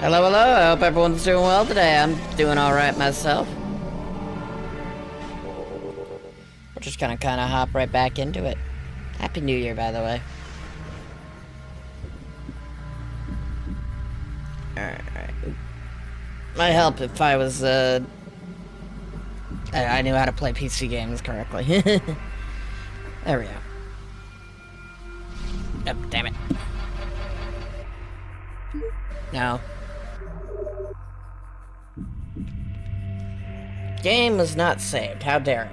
Hello, hello. I hope everyone's doing well today. I'm doing alright myself. We're just gonna kinda hop right back into it. Happy New Year, by the way. Alright. Might help if I was, I knew how to play PC games correctly. There we go. Oh, damn it. No. Game was not saved. How dare it.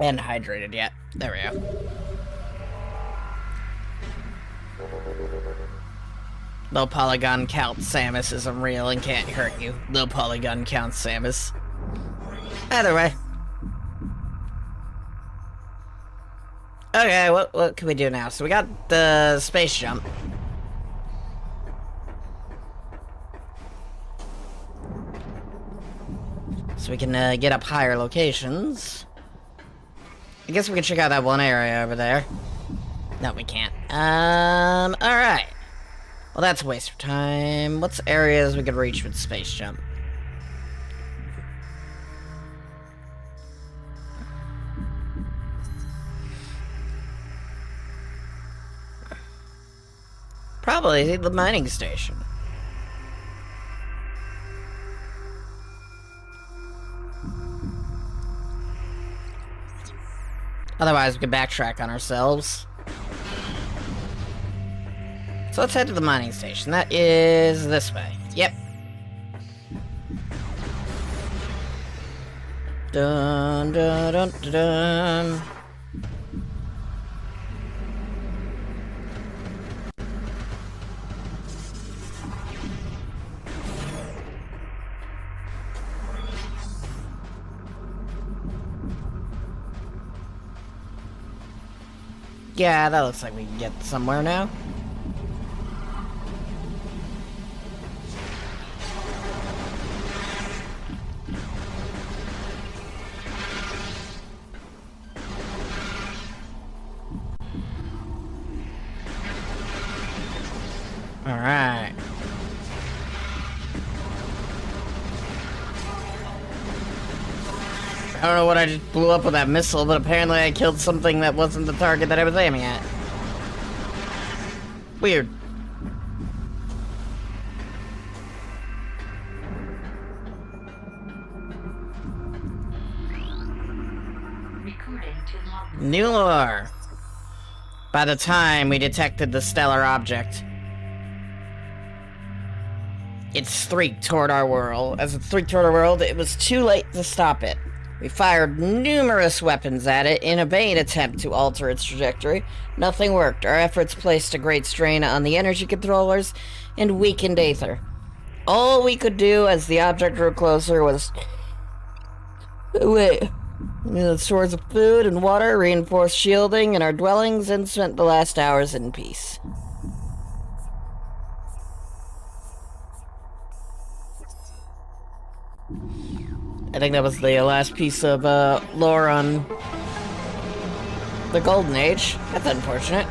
And hydrated yet. There we go. Low polygon count Samus isn't real and can't hurt you. Low polygon count Samus. Either way. Okay, what can we do now? So we got the space jump. So we can get up higher locations. I guess we can check out that one area over there. No, we can't. Alright. Well, that's a waste of time. What's areas we could reach with space jump? Probably the mining station. Otherwise, we could backtrack on ourselves. So let's head to the mining station. That is this way. Yep. Dun dun dun dun dun. Yeah, that looks like we can get somewhere now. Alright. I don't know what I just blew up with that missile, but apparently I killed something that wasn't the target that I was aiming at. Weird. New lore. By the time we detected the stellar object, it streaked toward our world. As it streaked toward our world, it was too late to stop it. We fired numerous weapons at it in a vain attempt to alter its trajectory. Nothing worked. Our efforts placed a great strain on the energy controllers and weakened Aether. All we could do as the object drew closer was wait. Stores of food and water, reinforced shielding in our dwellings, and spent the last hours in peace. I think that was the last piece of lore on the Golden Age. That's unfortunate.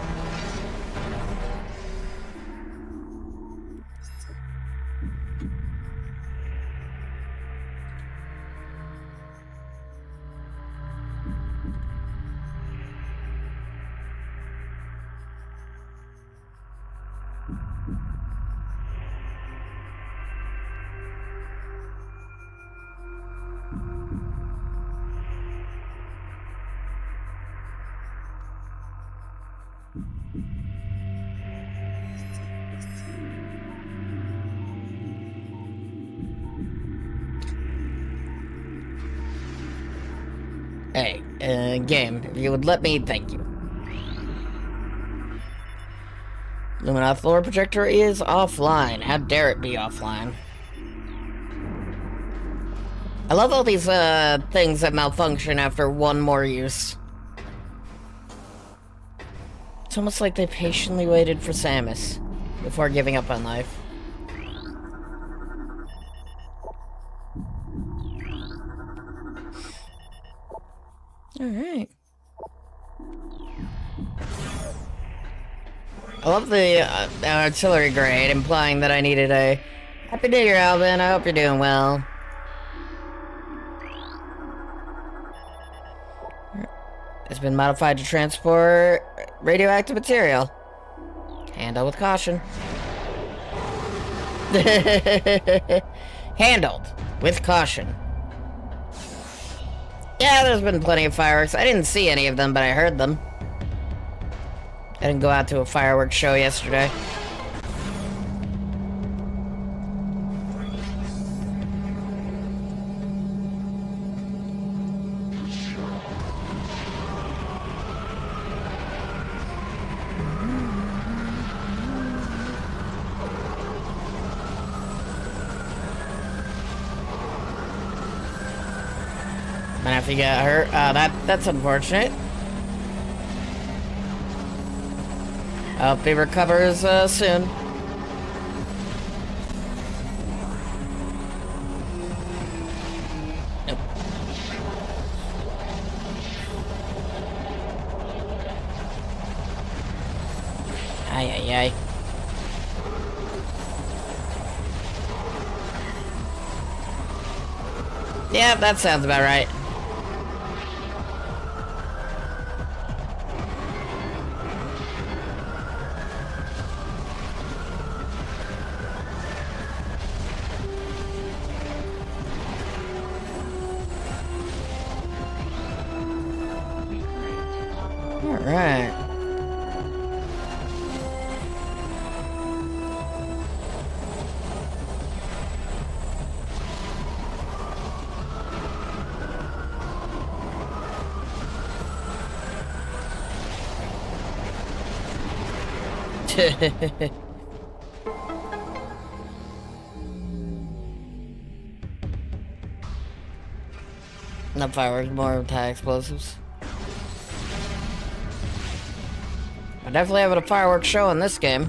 Hey, game, if you would let me, thank you. Luminoth lore projector is offline. How dare it be offline? I love all these, things that malfunction after one more use. It's almost like they patiently waited for Samus before giving up on life. Alright. I love the artillery grade, implying that I needed a Happy New Year, Alvin. I hope you're doing well. It's been modified to transport radioactive material. Handle with caution. Handled with caution. Yeah, there's been plenty of fireworks. I didn't see any of them, but I heard them. I didn't go out to a fireworks show yesterday. Might have to get hurt. That's unfortunate. I hope he recovers soon. Nope. Ay, ay, ay. Yeah, that sounds about right. Alright. Not fireworks, more anti explosives. I definitely have a fireworks show in this game.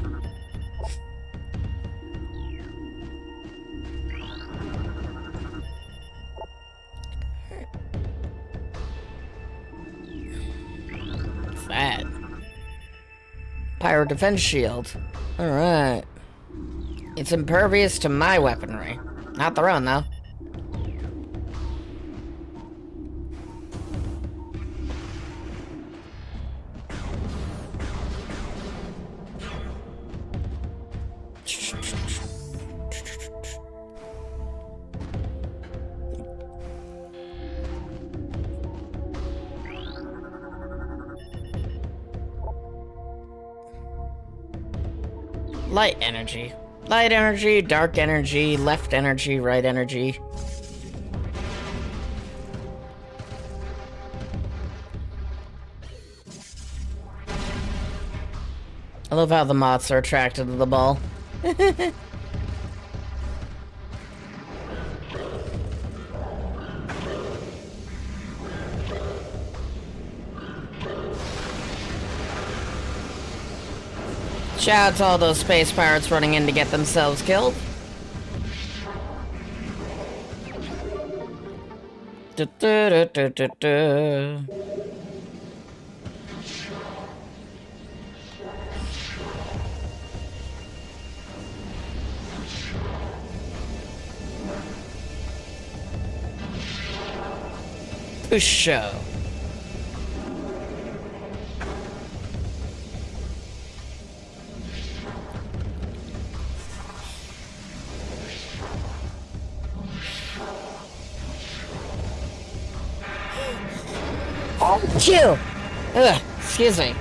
What's that? Pyro defense shield. Alright. It's impervious to my weaponry. Not their own, though. Light energy. Light energy, dark energy, left energy, right energy. I love how the moths are attracted to the ball. Shout out to all those space pirates running in to get themselves killed. Push show. You! Ugh, excuse me.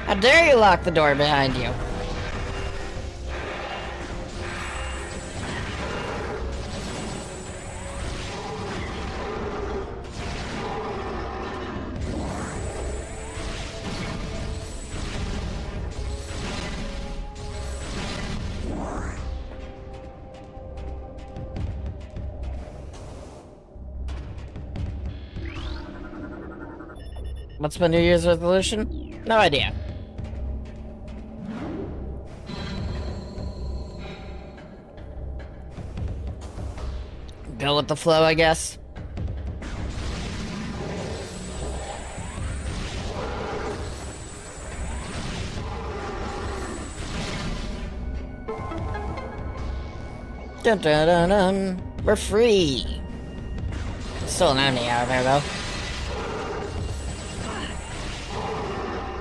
How dare you lock the door behind you? What's my New Year's resolution? No idea. Go with the flow, I guess. Dun dun dun dun. We're free. Still an enemy out there, though.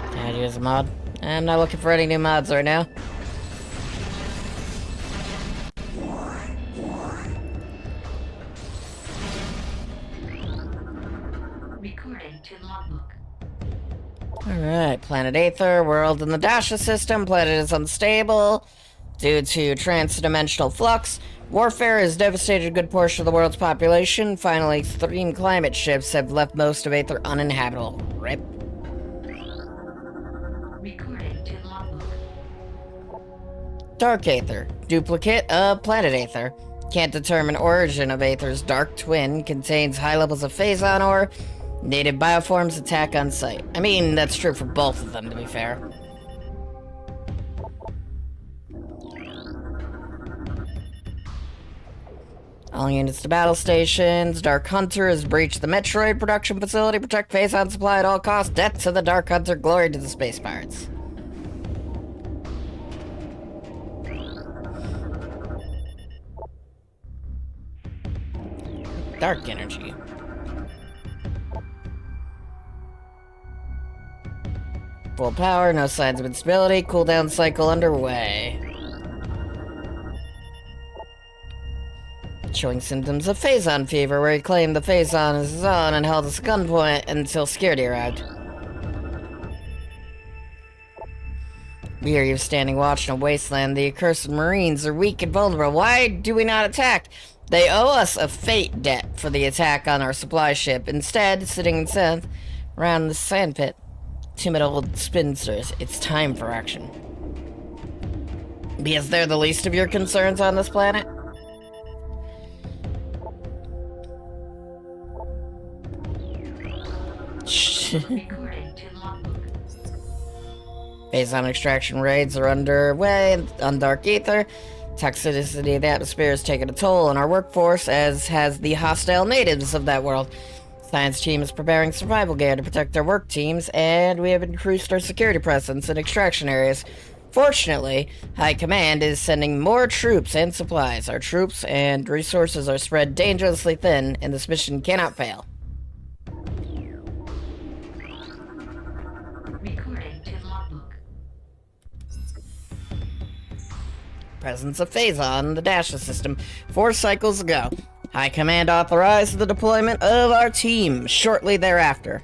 Can I use a mod? I'm not looking for any new mods right now. Recording to logbook. Alright, Planet Aether, world in the Dasha system. Planet is unstable due to transdimensional flux. Warfare has devastated a good portion of the world's population. Finally, extreme climate shifts have left most of Aether uninhabitable. RIP. Recording to logbook. Dark Aether, duplicate of Planet Aether. Can't determine origin of Aether's dark twin. Contains high levels of phazon ore. Native bioforms attack on sight. I mean, that's true for both of them, to be fair. All units to battle stations. Dark Hunter has breached the Metroid production facility. Protect phazon supply at all costs. Death to the Dark Hunter. Glory to the space pirates. Dark energy. Full power, no signs of instability. Cooldown cycle underway. Showing symptoms of phazon fever, where he claimed the phazon is his own and held us at gunpoint until security arrived. We hear you standing watch in a wasteland. The accursed Marines are weak and vulnerable. Why do we not attack? They owe us a fate debt for the attack on our supply ship. Instead, sitting in synth around the sandpit. Timid old spinsters. It's time for action. Because they're the least of your concerns on this planet? Recording to logbook. Phazon extraction raids are underway on Dark Aether. Toxicity of the atmosphere has taken a toll on our workforce, as has the hostile natives of that world. Science team is preparing survival gear to protect their work teams, and we have increased our security presence in extraction areas. Fortunately, High Command is sending more troops and supplies. Our troops and resources are spread dangerously thin, and this mission cannot fail. Recording to logbook. Presence of phazon in the Dasha system 4 cycles ago. High Command authorized the deployment of our team shortly thereafter.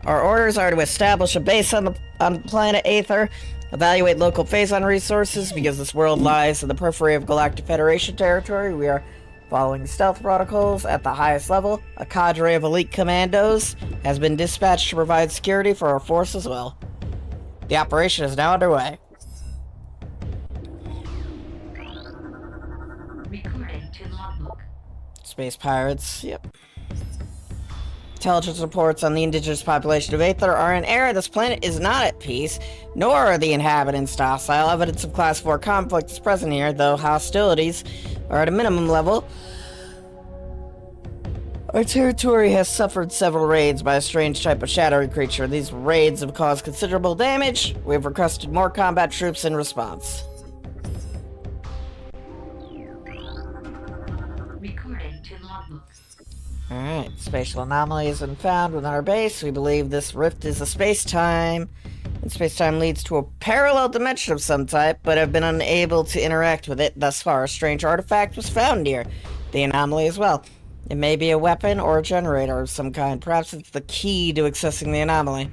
Our orders are to establish a base on planet Aether, evaluate local phazon resources, because this world lies in the periphery of Galactic Federation territory. We are following stealth protocols at the highest level. A cadre of elite commandos has been dispatched to provide security for our force as well. The operation is now underway. Recording to logbook. Space pirates, yep. Intelligence reports on the indigenous population of Aether are in error. This planet is not at peace, nor are the inhabitants docile. Evidence of Class 4 conflict is present here, though hostilities are at a minimum level. Our territory has suffered several raids by a strange type of shadowy creature. These raids have caused considerable damage. We have requested more combat troops in response. Recording to logbook. Alright, spatial anomaly has been found within our base. We believe this rift is a space-time, and space-time leads to a parallel dimension of some type, but have been unable to interact with it thus far. A strange artifact was found near the anomaly as well. It may be a weapon or a generator of some kind. Perhaps it's the key to accessing the anomaly.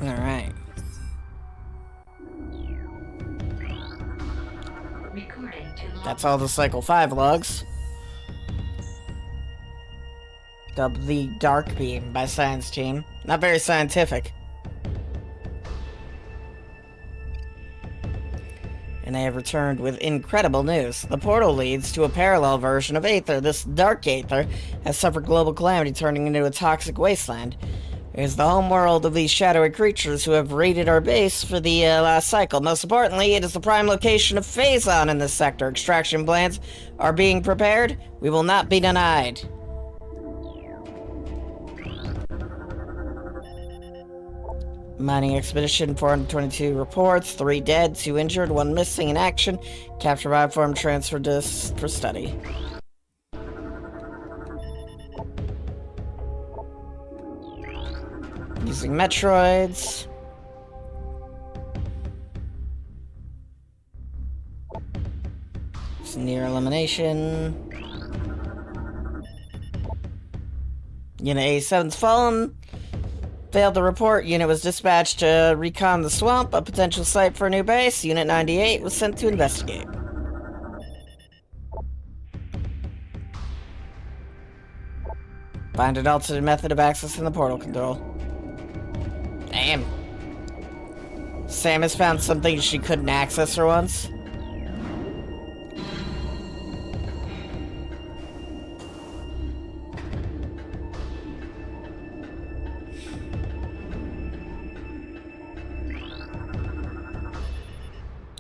Alright. Recording to logbook. That's all the Cycle 5 logs. Dubbed the Dark Beam by Science Team. Not very scientific. And they have returned with incredible news. The portal leads to a parallel version of Aether. This Dark Aether has suffered global calamity, turning into a toxic wasteland. It is the homeworld of these shadowy creatures who have raided our base for the last cycle. Most importantly, it is the prime location of phazon in this sector. Extraction plans are being prepared. We will not be denied. Mining expedition, 422 reports, 3 dead, 2 injured, 1 missing in action. Captured by form, transferred to for study. Using Metroids. It's near elimination. Unit 87's fallen. Failed to report. Unit was dispatched to recon the swamp, a potential site for a new base. Unit 98 was sent to investigate. Find an alternate method of accessing the portal control. Damn. Samus found something she couldn't access for once.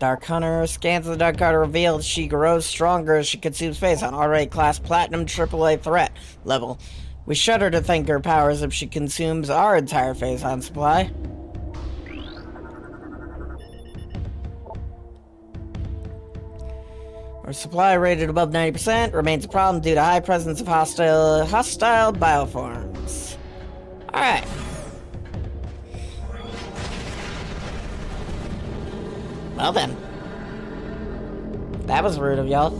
Dark Hunter scans of the Dark Hunter revealed she grows stronger as she consumes space on already class Platinum AAA threat level. We shudder to think her powers if she consumes our entire phase-on supply. Our supply rated above 90% remains a problem due to high presence of hostile bioforms. Alright. Well then. That was rude of y'all.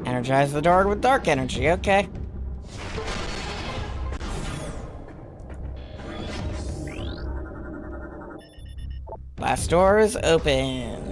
Energize the door with dark energy, okay. Last door is open.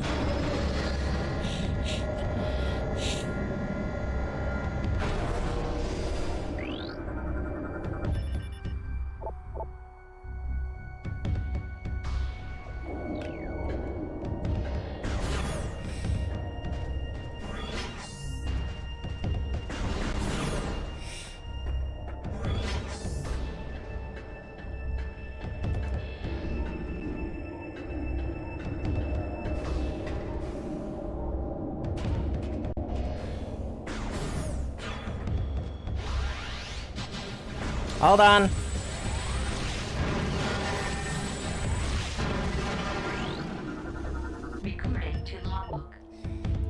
Hold on. Recording to logbook.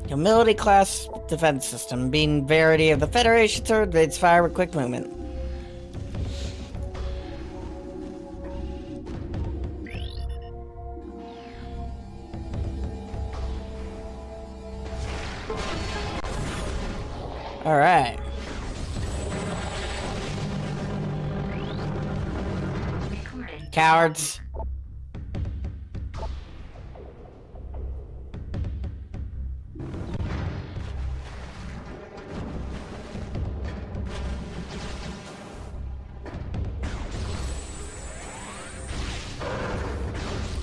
Humility class defense system. Being Verity of the Federation third grades fire with quick movement. Alright. Cowards.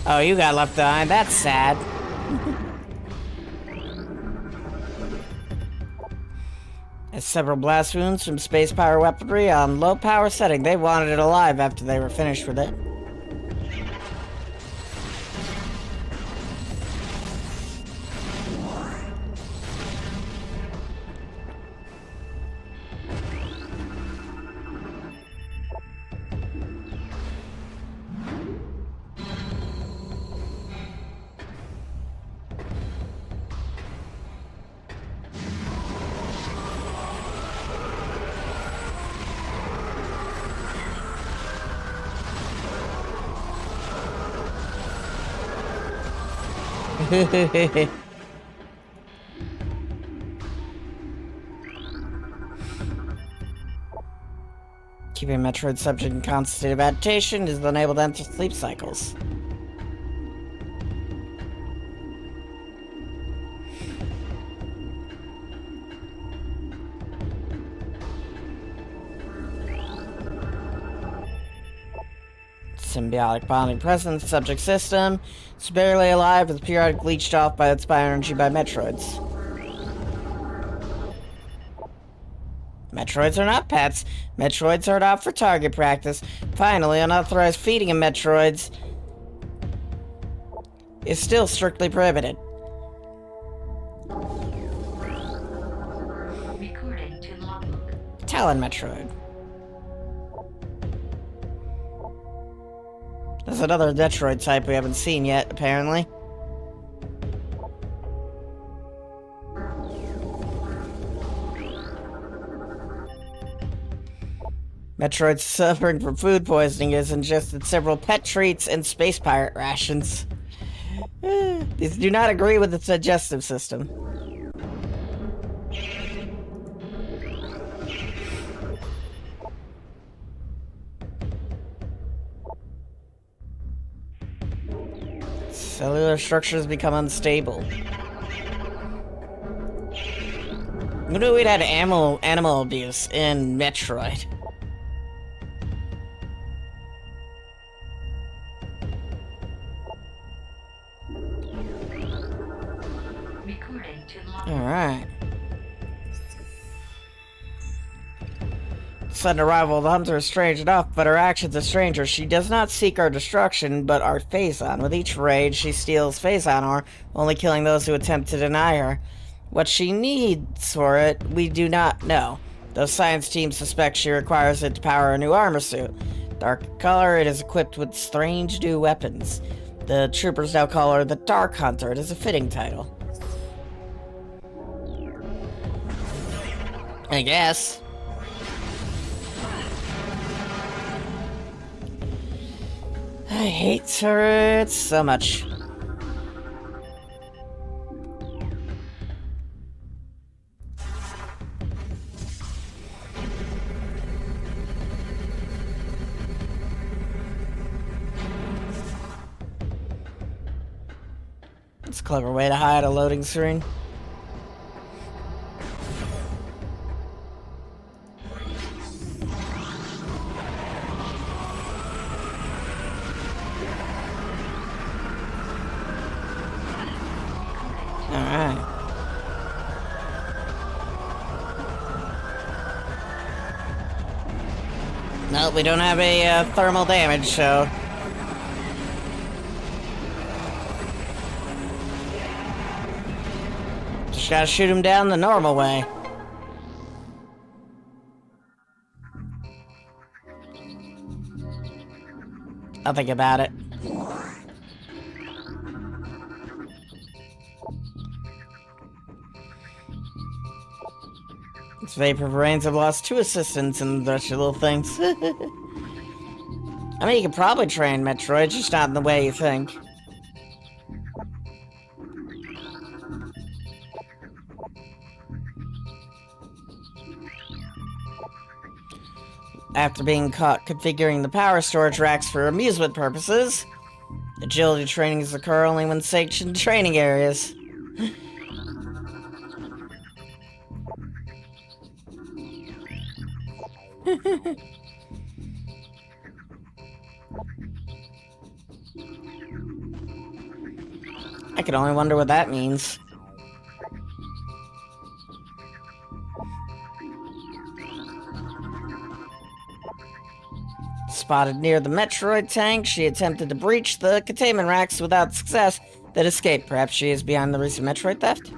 Oh, you got left behind. That's sad. As several blast wounds from space power weaponry on low power setting. They wanted it alive after they were finished with it. Keeping Metroid subject in constant state of agitation is unable to enter sleep cycles. Symbiotic bonding presence, subject system. It's barely alive, is periodically leached off by its bioenergy by Metroids. Metroids are not pets. Metroids are not for target practice. Finally, unauthorized feeding of Metroids is still strictly prohibited. Talon Metroid. There's another Metroid type we haven't seen yet, apparently. Metroid suffering from food poisoning has ingested several pet treats and space pirate rations. These do not agree with its digestive system. Cellular structures become unstable. Who knew we'd had animal abuse in Metroid? Recording to log. Alright. Sudden arrival of the hunter is strange enough, but her actions are stranger. She does not seek our destruction, but our Phazon. With each raid, she steals Phazon ore, only killing those who attempt to deny her. What she needs for it, we do not know. Though science teams suspect she requires it to power a new armor suit. Dark color, it is equipped with strange new weapons. The troopers now call her the Dark Hunter. It is a fitting title. I guess. I hate turrets so much. It's a clever way to hide a loading screen. Alright. Nope, we don't have a thermal damage, so... just gotta shoot him down the normal way. I'll think about it. Its vapor brains have lost 2 assistants and such little things. I mean, you could probably train Metroid, just not in the way you think. After being caught configuring the power storage racks for amusement purposes, agility trainings occur only when sanctioned training areas. I can only wonder what that means. Spotted near the Metroid tank, she attempted to breach the containment racks without success, then escaped. Perhaps she is behind the recent Metroid theft?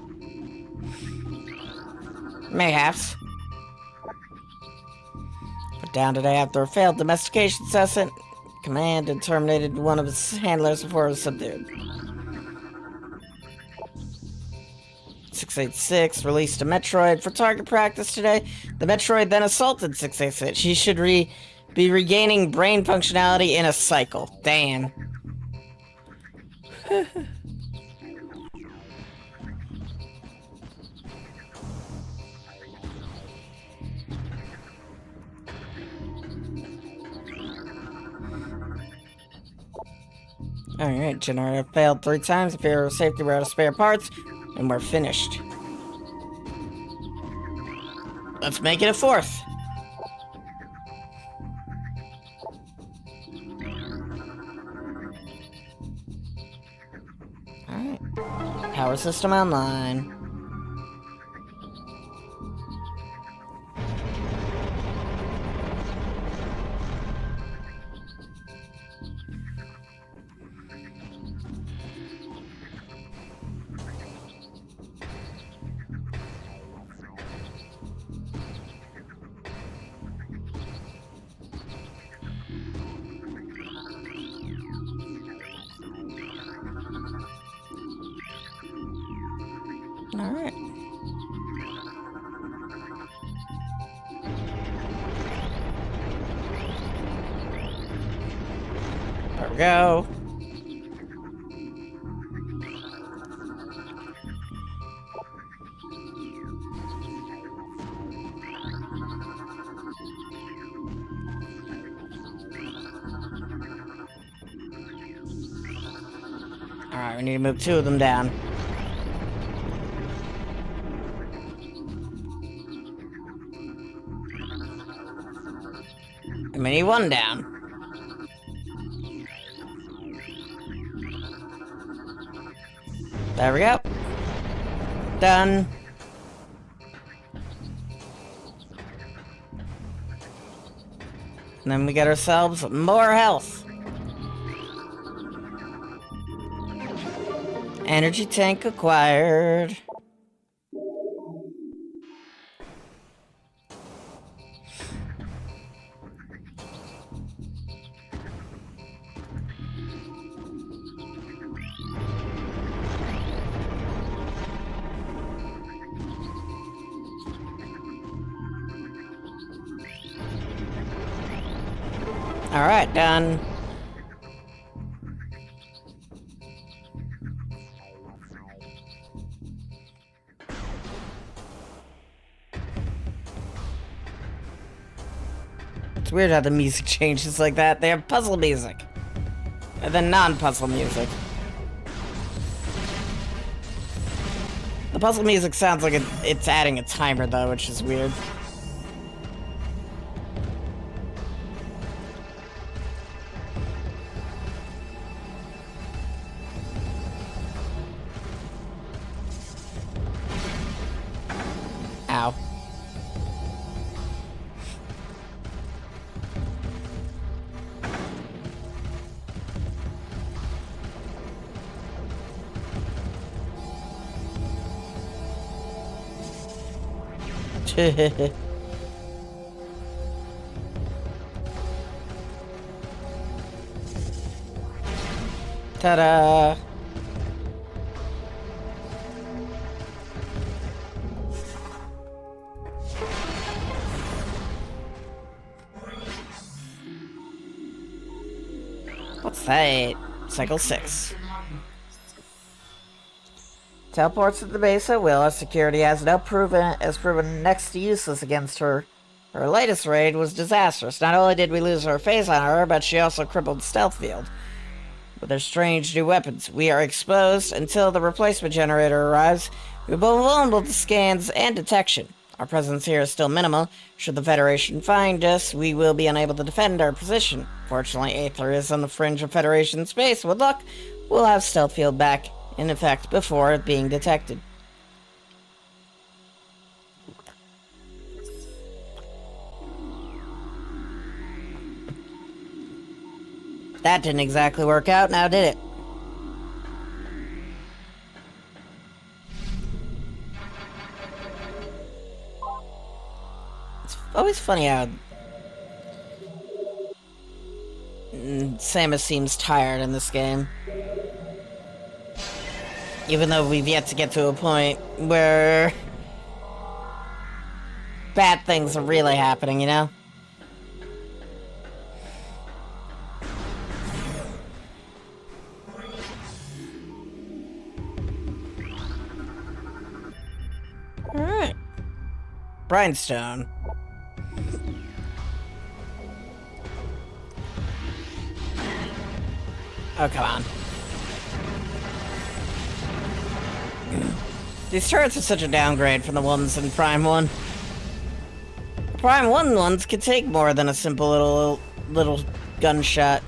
Mayhaps. Put down today after a failed domestication session, command and terminated one of its handlers before it was subdued. 686 released a Metroid for target practice today. The Metroid then assaulted 686. She should be regaining brain functionality in a cycle. Damn. Alright, generator failed 3 times. If you're safety, we're out of spare parts. And we're finished. Let's make it a 4th. Alright. Power system online. we go. Alright, we need to move 2 of them down. And we need 1 down. There we go. Done. And then we get ourselves more health. Energy tank acquired. Alright, done. It's weird how the music changes like that. They have puzzle music. And then non-puzzle music. The puzzle music sounds like it's adding a timer though, which is weird. Ow. Ta-da! What's that? Cycle 6. Teleports to the base at will. Our security has now proven next to useless against her. Her latest raid was disastrous. Not only did we lose our phase on her, but she also crippled the stealth field. With her strange new weapons, we are exposed until the replacement generator arrives. We will be vulnerable to scans and detection. Our presence here is still minimal. Should the Federation find us, we will be unable to defend our position. Fortunately, Aether is on the fringe of Federation space. With luck, we'll have stealth field back in effect before being detected. That didn't exactly work out, now did it? It's always funny how Samus seems tired in this game. Even though we've yet to get to a point where bad things are really happening, you know? Alright. Brinestone. Oh, come on. These turrets are such a downgrade from the ones in Prime 1. Prime 1 ones could take more than a simple little gunshot.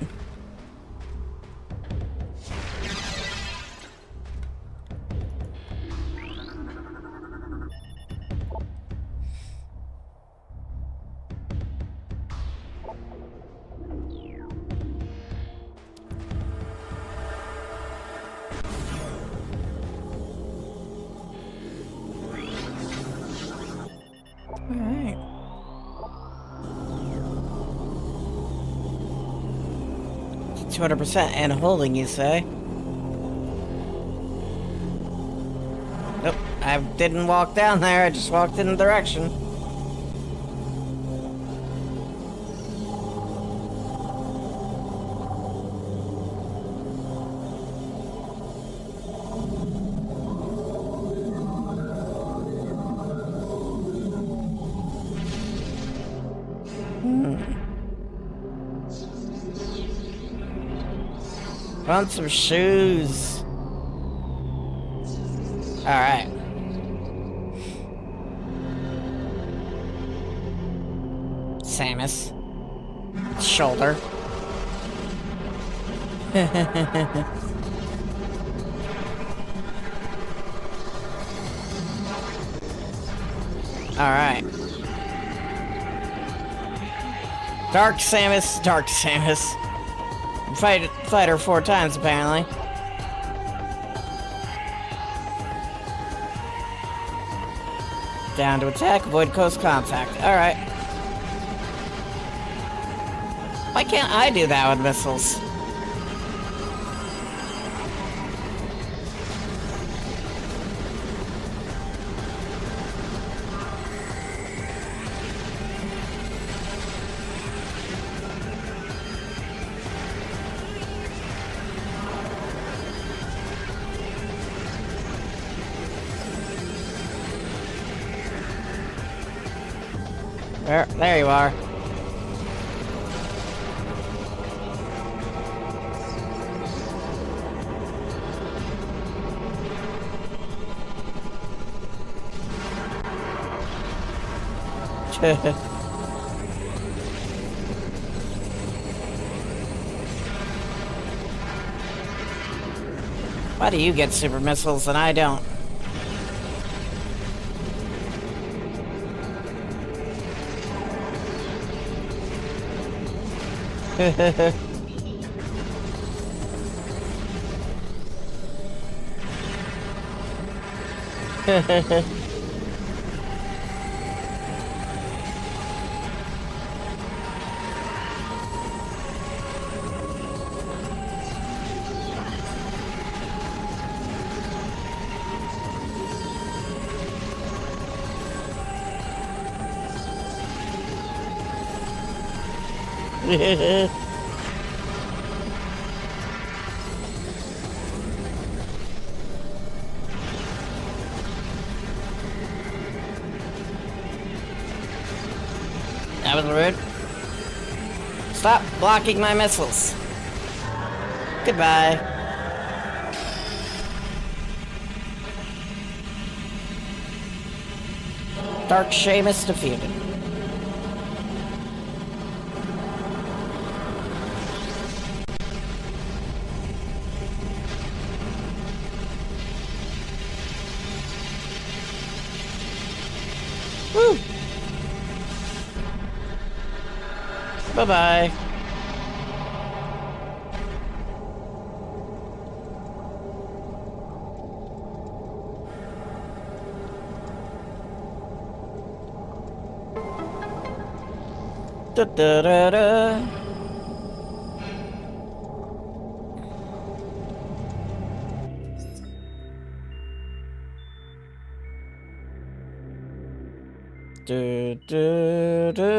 Alright. 200% and holding, you say? Nope, I didn't walk down there, I just walked in the direction. Want some shoes. Alright. Samus. Shoulder. Alright. Dark Samus, Dark Samus. Fight her 4 times, apparently. Down to attack, avoid close contact. Alright. Why can't I do that with missiles? There you are. Why do you get super missiles and I don't? That was rude. Stop blocking my missiles. Goodbye. Dark Samus defeated. Woo! Bye-bye. Da-da-da-da. Da-da-da-da.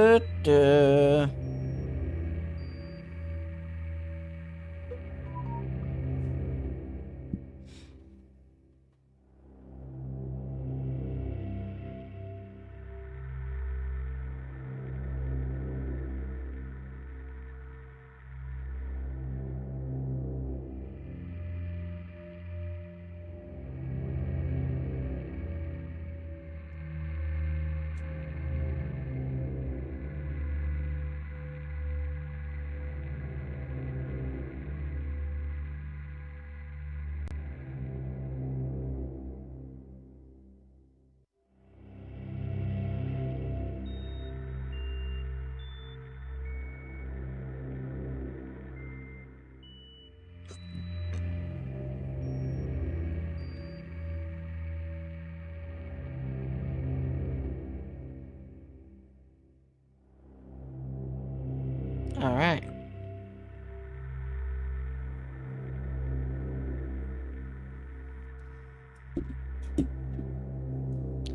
All right.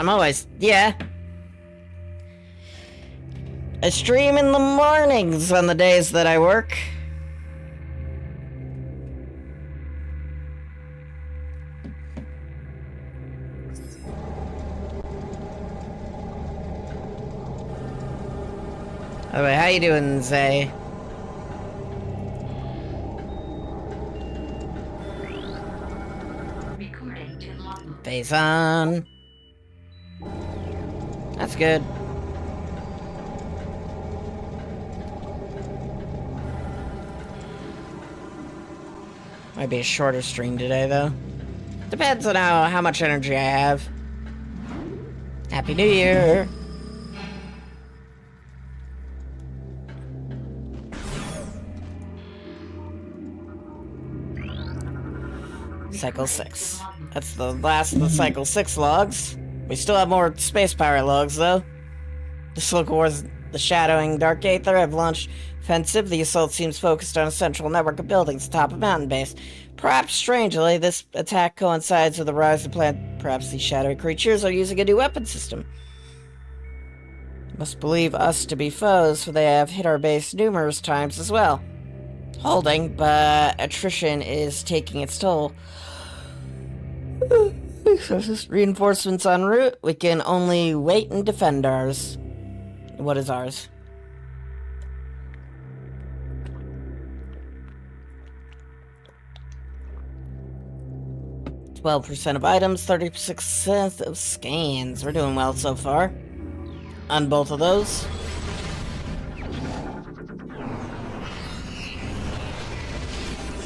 I'm always, yeah. I stream in the mornings on the days that I work. By the way, how you doing, Zay? Face on. That's good. Might be a shorter stream today, though. Depends on how much energy I have. Happy New Year! Cycle 6. That's the last of the Cycle 6 logs. We still have more Space Pirate logs, though. This local wars the Shadowing Dark Aether have launched offensive. The assault seems focused on a central network of buildings atop a mountain base. Perhaps strangely, this attack coincides with the rise of plant. Perhaps these shadowy creatures are using a new weapon system. Must believe us to be foes, for they have hit our base numerous times as well. Holding, but attrition is taking its toll. Reinforcements en route. We can only wait and defend ours. What is ours? %12 of items, 36% of scans. We're doing well so far. On both of those.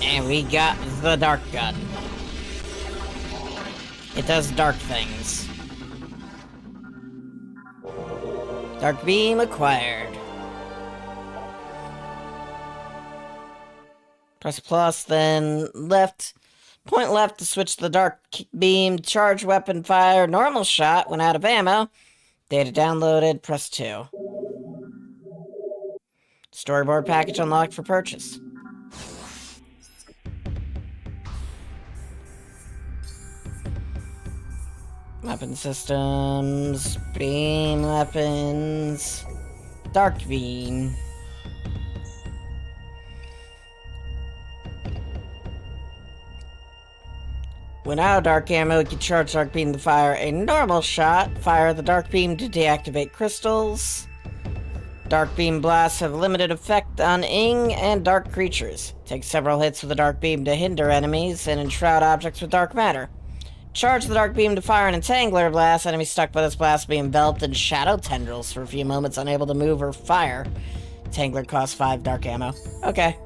And we got the Dark Gun. It does dark things. Dark Beam acquired. Press plus, then left. Point left to switch the Dark Beam. Charge weapon fire. Normal shot when out of ammo. Data downloaded. Press 2. Storyboard package unlocked for purchase. Weapon systems, beam weapons, dark beam. When out of dark ammo, you can charge dark beam to fire a normal shot. Fire the dark beam to deactivate crystals. Dark beam blasts have limited effect on ing and dark creatures. Take several hits with the dark beam to hinder enemies and enshroud objects with dark matter. Charge the dark beam to fire an entangler blast. Enemies stuck by this blast be enveloped in shadow tendrils for a few moments, unable to move or fire. Entangler costs 5 dark ammo. Okay.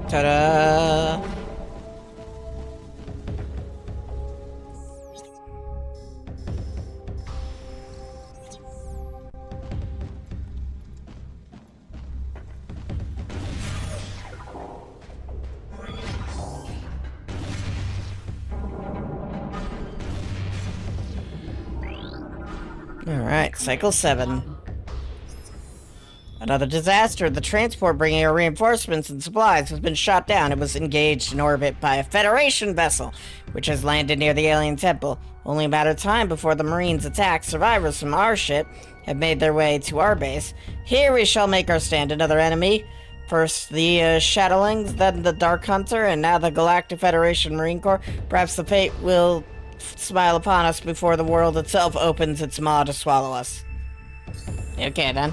Ta-da! Alright, Cycle 7. Another disaster. The transport bringing our reinforcements and supplies has been shot down. It was engaged in orbit by a Federation vessel, which has landed near the alien temple. Only a matter of time before the Marines attack. Survivors from our ship have made their way to our base. Here we shall make our stand. Another enemy. First the Shadowlings, then the Dark Hunter, and now the Galactic Federation Marine Corps. Perhaps the fate will smile upon us before the world itself opens its maw to swallow us. Okay, then.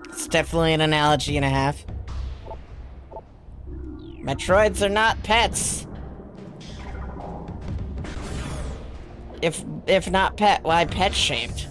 It's definitely an analogy and a half. Metroids are not pets. If not pet, why pet-shaped?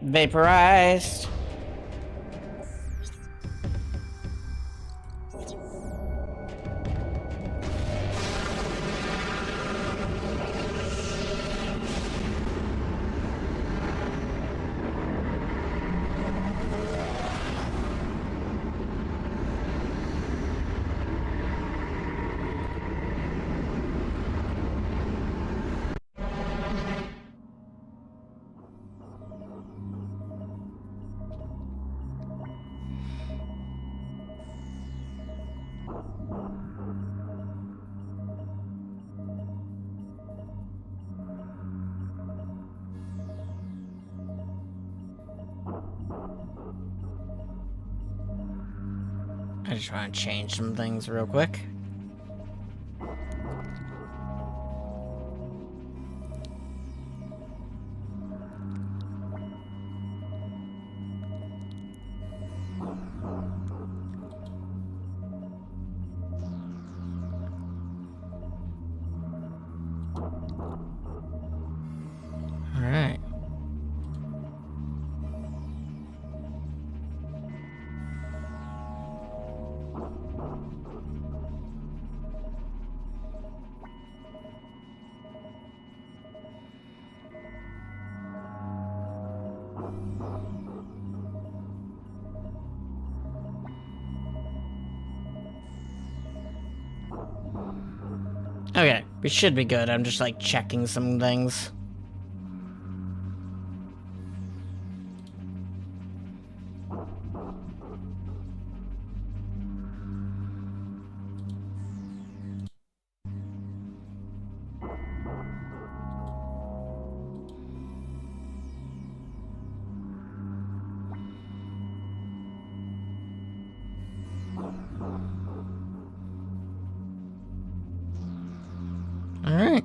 Vaporized. I just want to change some things real quick. Alright. Okay, we should be good. I'm just like checking some things. Alright.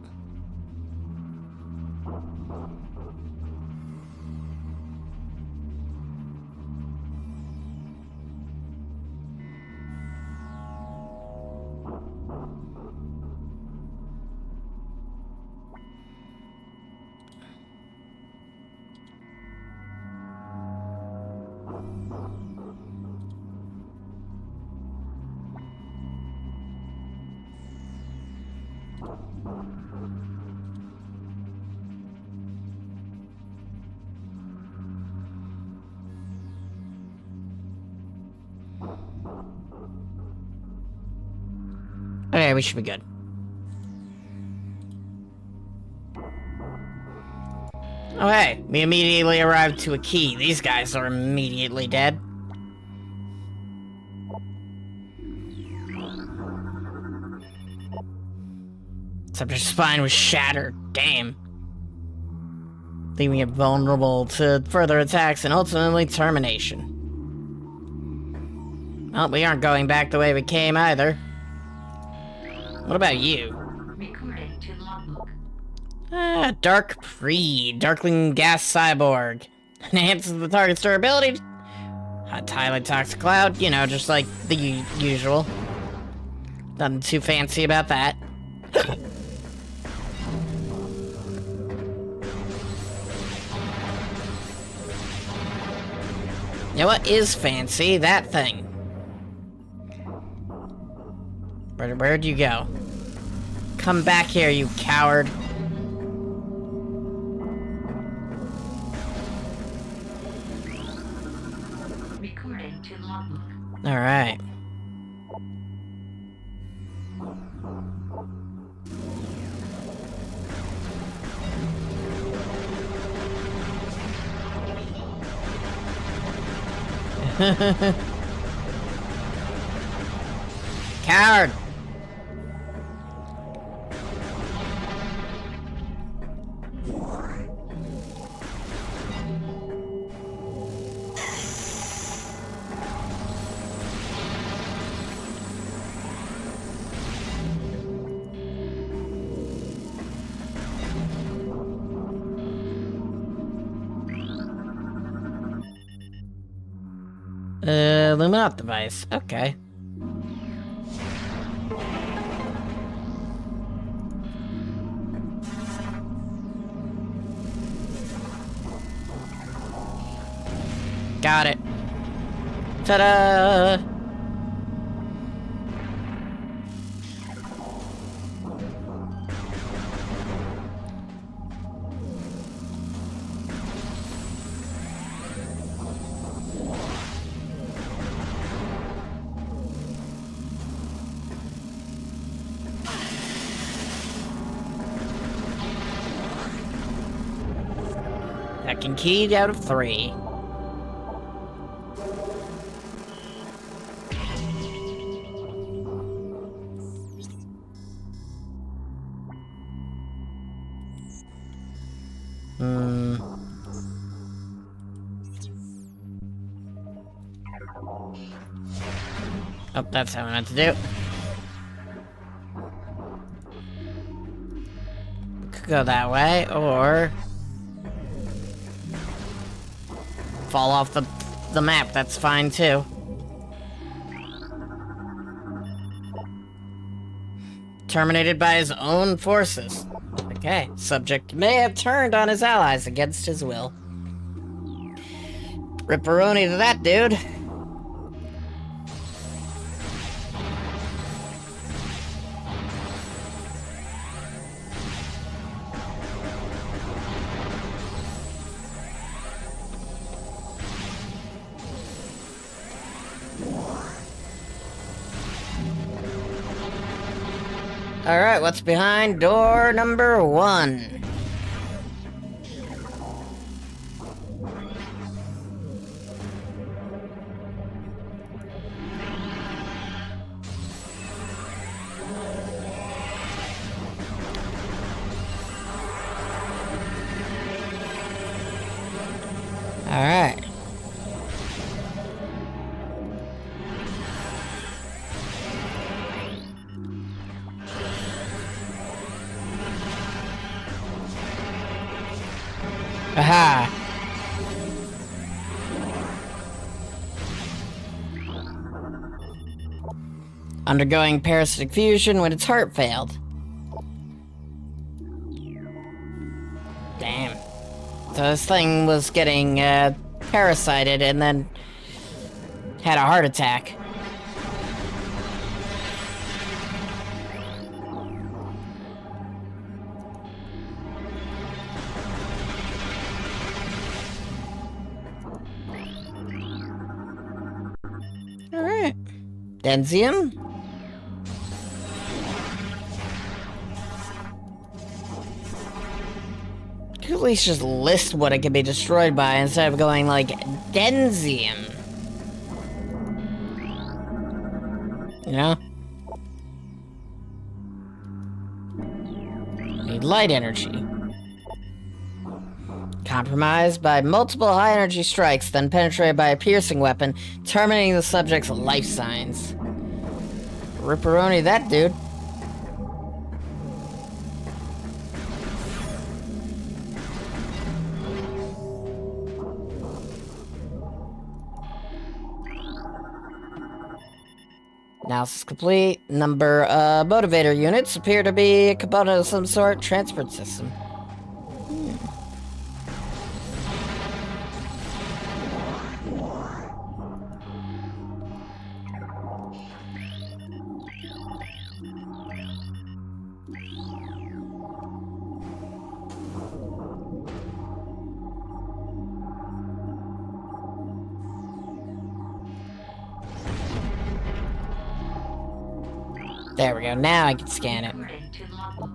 Okay, we should be good. Oh hey, we immediately arrived to a key. These guys are immediately dead. Except her spine was shattered. Damn. Leaving it vulnerable to further attacks and ultimately termination. Well, we aren't going back the way we came either. What about you? Recording to logbook. Dark Darkling Gas Cyborg. Enhances the target's durability. Highly toxic cloud, you know, just like the usual. Nothing too fancy about that. You know what is fancy? That thing. Where'd you go? Come back here, you coward. Recording to logbook. Alright. Coward! Luminate device. Okay. Got it. Ta-da! Second key out of 3. Oh, that's how I meant to do. Could go that way, or fall off the map. That's fine too. Terminated by his own forces. Okay, subject may have turned on his allies against his will. Ripperoni to that dude. Alright, what's behind door number 1? Alright. Aha! Undergoing parasitic fusion when its heart failed. Damn. So this thing was getting parasited and then had a heart attack. Alright. Denzium? Could at least just list what it can be destroyed by instead of going like Denzium. You know? Need light energy. Compromised by multiple high-energy strikes, then penetrated by a piercing weapon, terminating the subject's life signs. Ripperoni that dude. Analysis complete. Number of motivator units appear to be a component of some sort. Transport system. There we go, now I can scan it. According to logbook.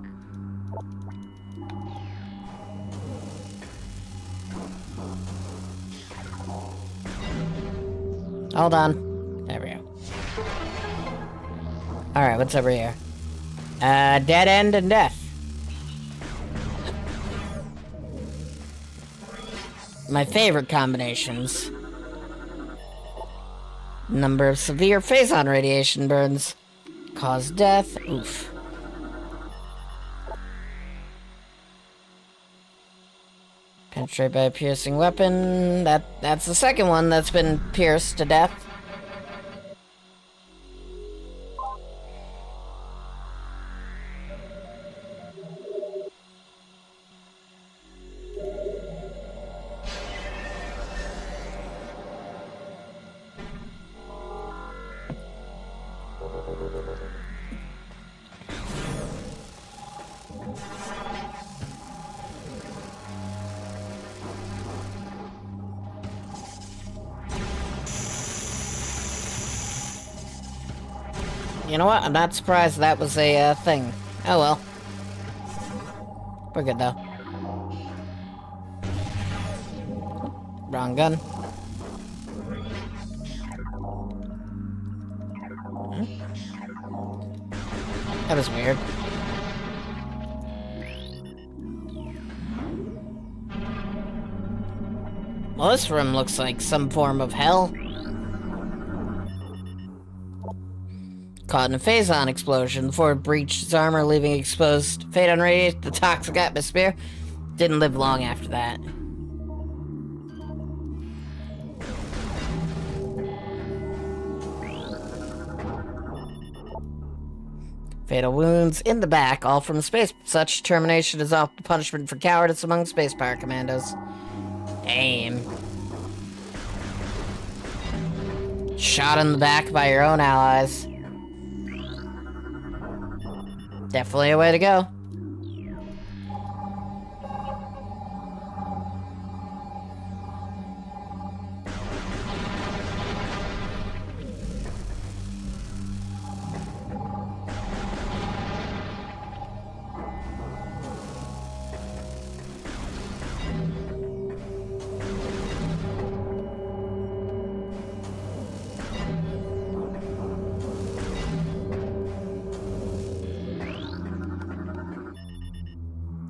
Hold on. There we go. Alright, what's over here? Dead end and death. My favorite combinations. Number of severe phazon radiation burns. Cause death. Oof. Penetrate by a piercing weapon. That's the second one that's been pierced to death. You know what? I'm not surprised that was a thing. Oh well. We're good though. Wrong gun. Huh? That was weird. Well, this room looks like some form of hell. caught in a phazon explosion. The Ford breached his armor, leaving exposed Phaeton radiate the toxic atmosphere. Didn't live long after that. Fatal wounds in the back, all from space. Such termination is often punishment for cowardice among space power commandos. Damn. Shot in the back by your own allies. Definitely a way to go.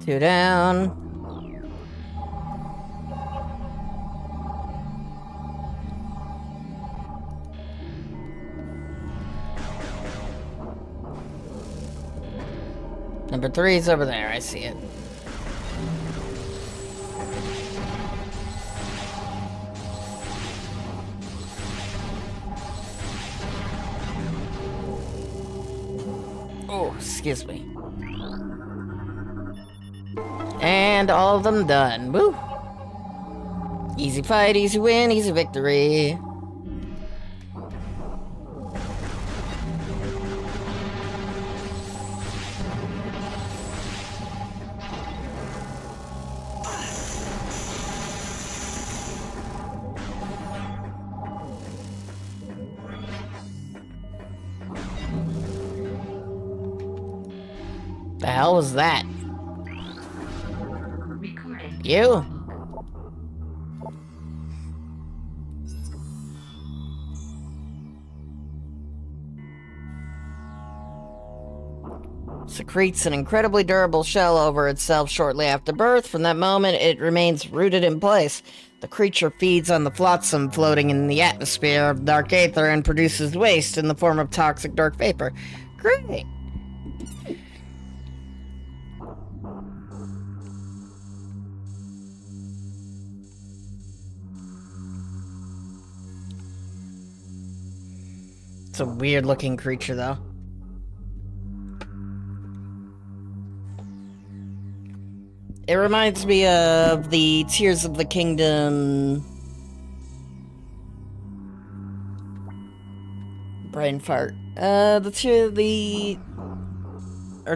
Two down. Number 3 is over there, I see it. Oh, excuse me. And all of them done. Woo! Easy fight, easy win, easy victory. The hell was that? You? Secretes an incredibly durable shell over itself shortly after birth. From that moment, it remains rooted in place. The creature feeds on the flotsam floating in the atmosphere of dark aether and produces waste in the form of toxic dark vapor. Great! It's a weird looking creature, though. It reminds me of the Tears of the Kingdom... brain fart. Or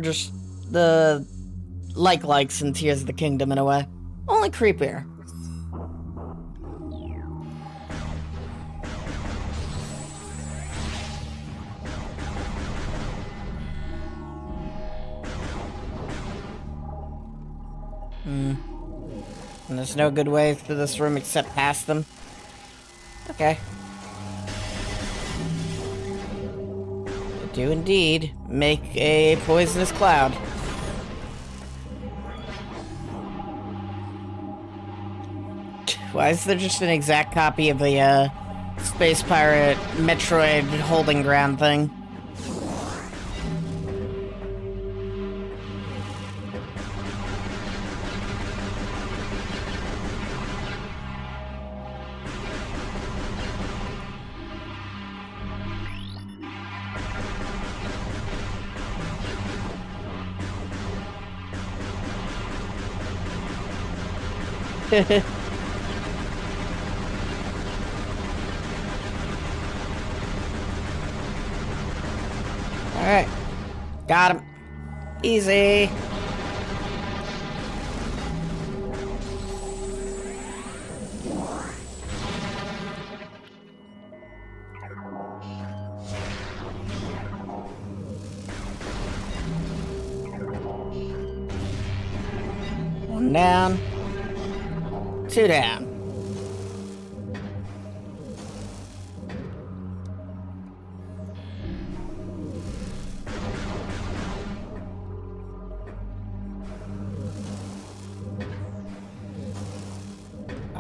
just the... likes in Tears of the Kingdom, in a way. Only creepier. And there's no good way through this room except past them. Okay. They do indeed make a poisonous cloud. Why is there just an exact copy of the Space Pirate Metroid holding ground thing? Alright. Got him. Easy. One down. Two down.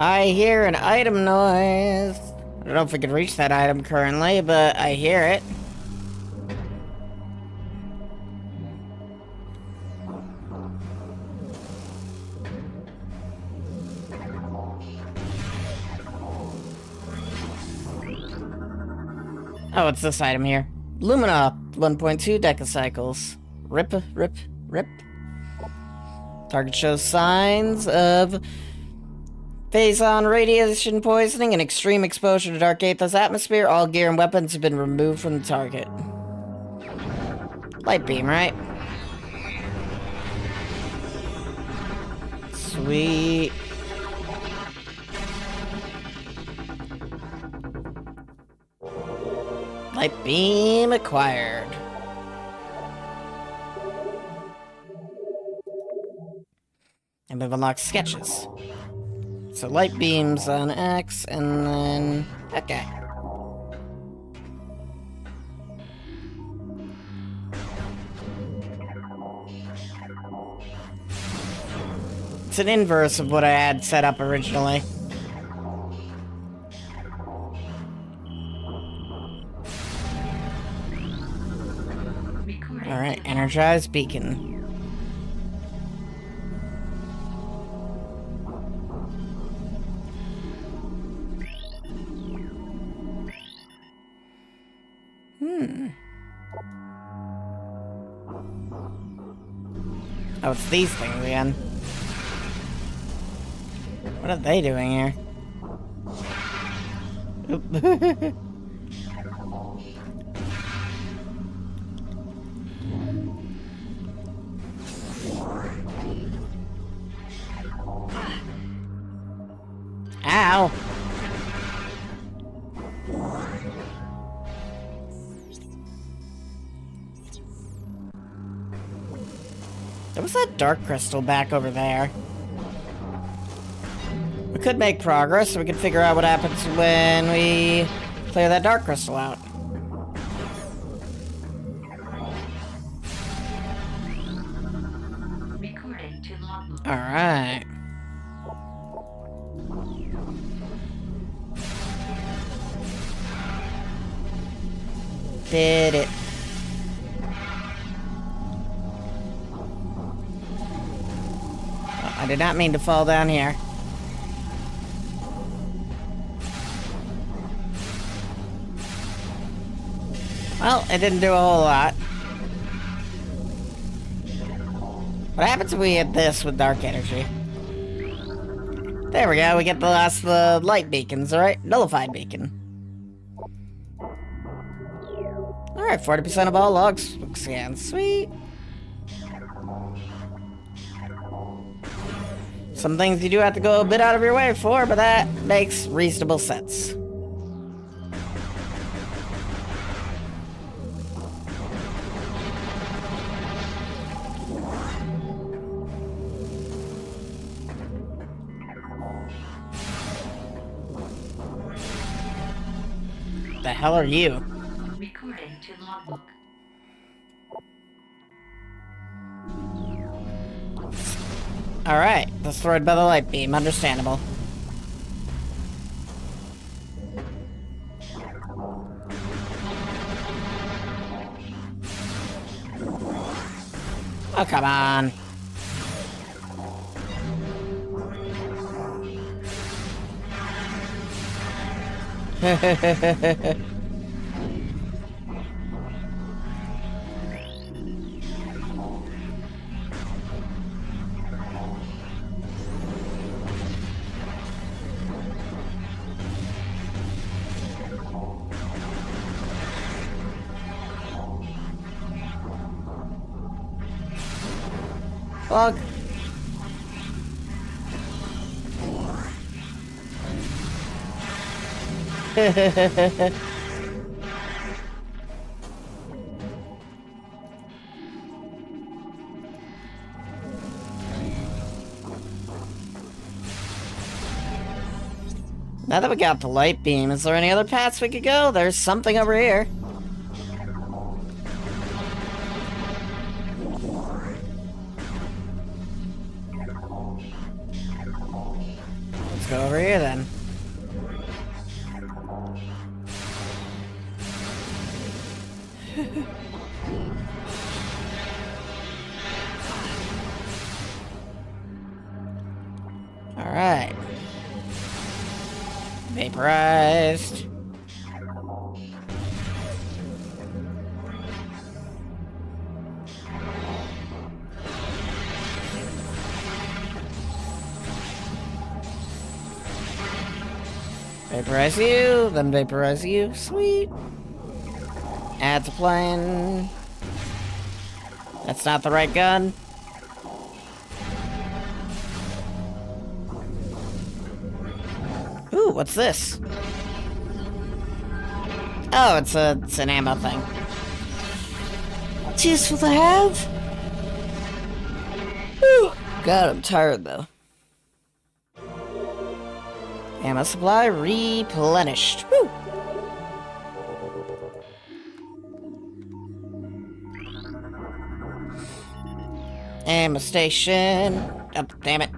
I hear an item noise. I don't know if we can reach that item currently, but I hear it. Oh, it's this item here. Lumina, 1.2 decacycles. Rip, rip, rip. Target shows signs of phase-on radiation poisoning and extreme exposure to Dark Aether's atmosphere. All gear and weapons have been removed from the target. Light beam, right? Sweet. Light beam acquired. And we've unlocked sketches. So light beams on X, and then... okay. It's an inverse of what I had set up originally. Alright, energized beacon. Oh, it's these things again. What are they doing here? Oop. Ow! There was that dark crystal back over there. We could make progress, so we could figure out what happens when we clear that dark crystal out. Recording to logbook. Alright. Did it. Oh, I did not mean to fall down here. Well, it didn't do a whole lot. What happens if we hit this with dark energy? There we go, we get the last of the light beacons, alright? Nullified beacon. Alright, 40% of all logs scanned. Sweet. Some things you do have to go a bit out of your way for, but that makes reasonable sense. The hell are you? Recording to logbook. Alright, destroyed by the light beam, understandable. Oh, come on. Log. Now that we got the light beam, is there any other paths we could go? There's something over here. Let's go over here then. Alright. Vaporized. Vaporize you, then vaporize you. Sweet. Add to plane. That's not the right gun. Ooh, what's this? Oh, it's an ammo thing. It's useful to have. Whew. God, I'm tired though. Ammo supply replenished. Woo! Ammo station. Oh, damn it.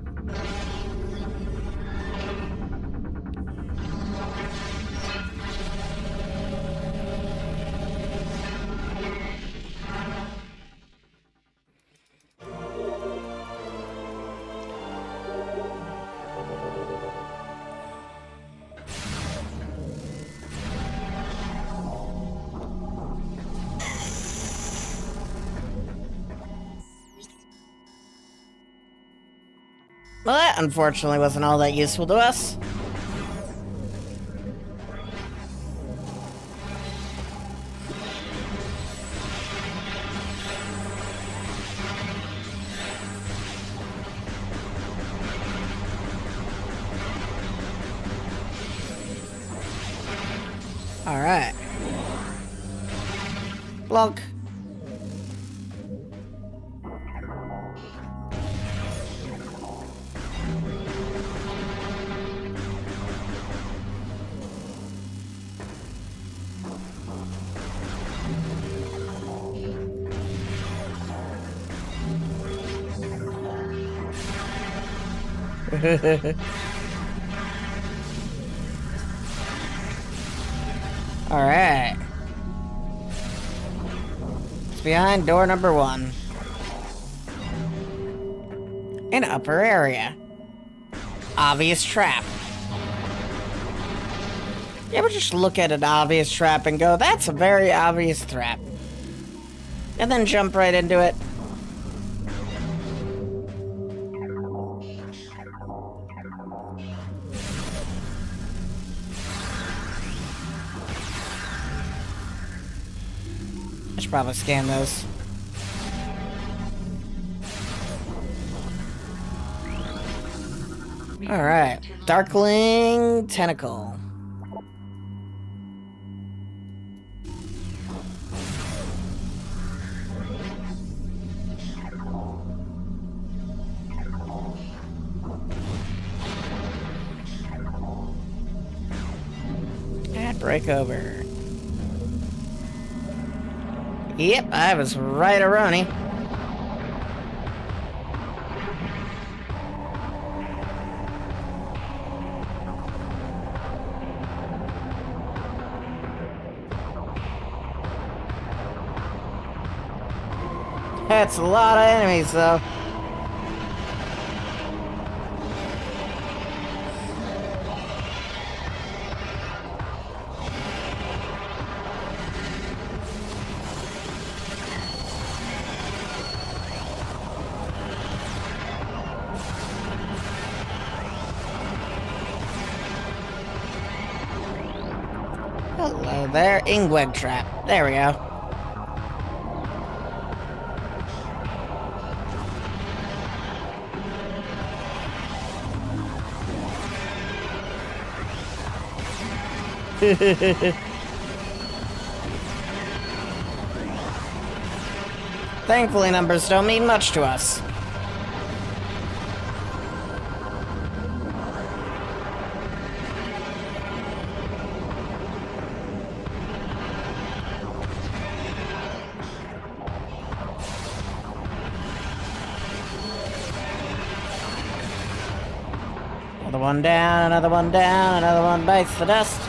Well, that unfortunately wasn't all that useful to us. Alright. Blunk. Alright. It's behind door number 1. An upper area. Obvious trap. You ever just look at an obvious trap and go, that's a very obvious trap? And then jump right into it? I should probably scan those. Alright. Darkling Tentacle. And break over. Yep, I was right, Aroni. That's a lot of enemies, though. Hello there, Ingweg trap. There we go. Thankfully, numbers don't mean much to us. Another one down, another one down, another one bites the dust.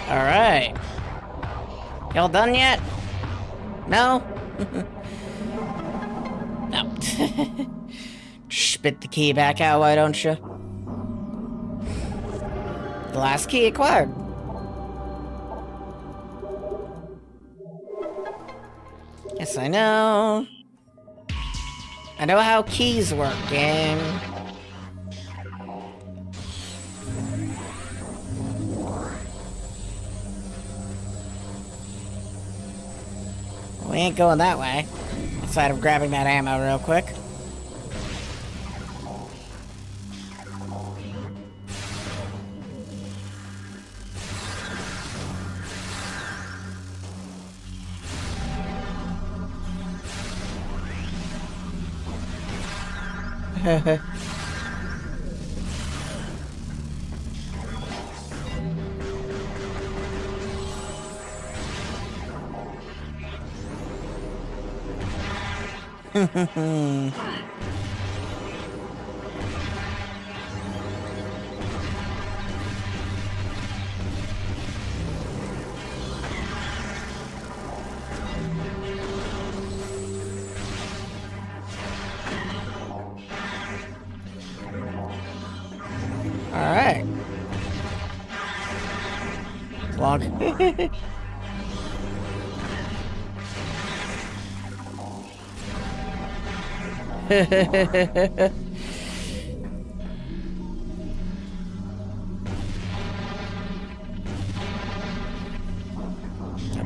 Alright. Y'all done yet? No? No. Spit the key back out, why don't you? The last key acquired. Yes, I know. I know how keys work, game. We ain't going that way. Instead of grabbing that ammo real quick. Alright. Log. A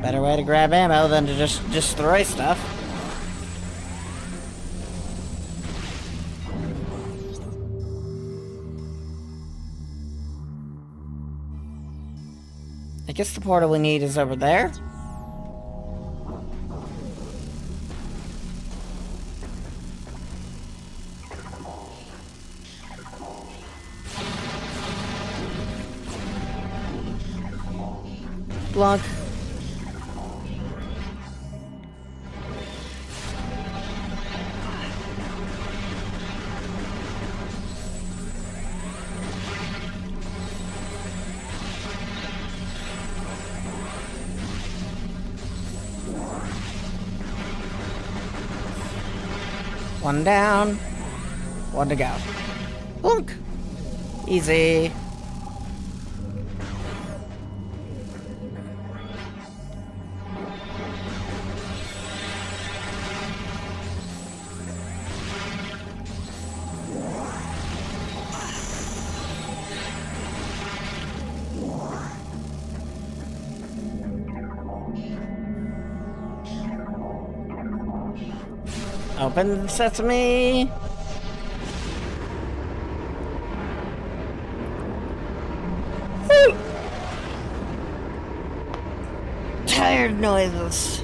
better way to grab ammo than to just destroy stuff. I guess the portal we need is over there. Block. One down. One to go. Blunk. Easy. Open sesame. Woo. Tired noises.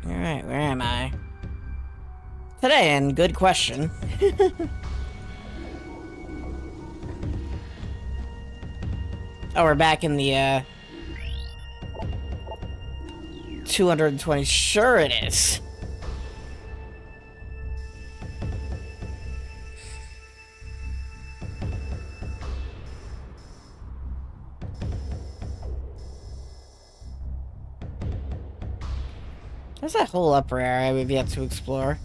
Alright, where am I? Today, and good question. Oh, we're back in the, 220. Sure it is. There's that whole upper area we've yet to explore.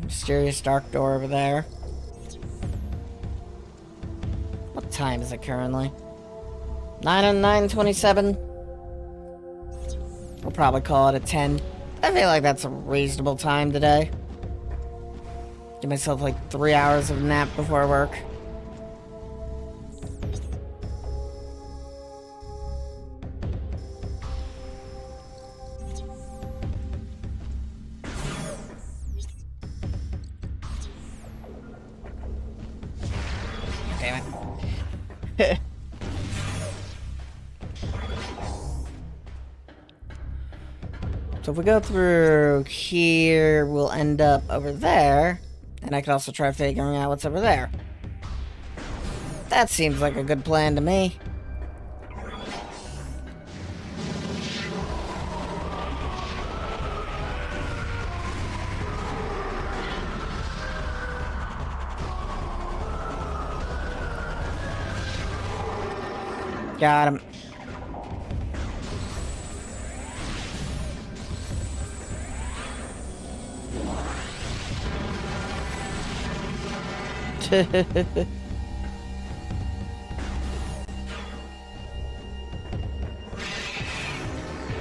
Mysterious dark door over there. What time is it currently? 9:27. We'll probably call it a 10. I feel like that's a reasonable time today. Give myself like 3 hours of nap before work. Damn it. So if we go through here, we'll end up over there. And I could also try figuring out what's over there. That seems like a good plan to me. Got him.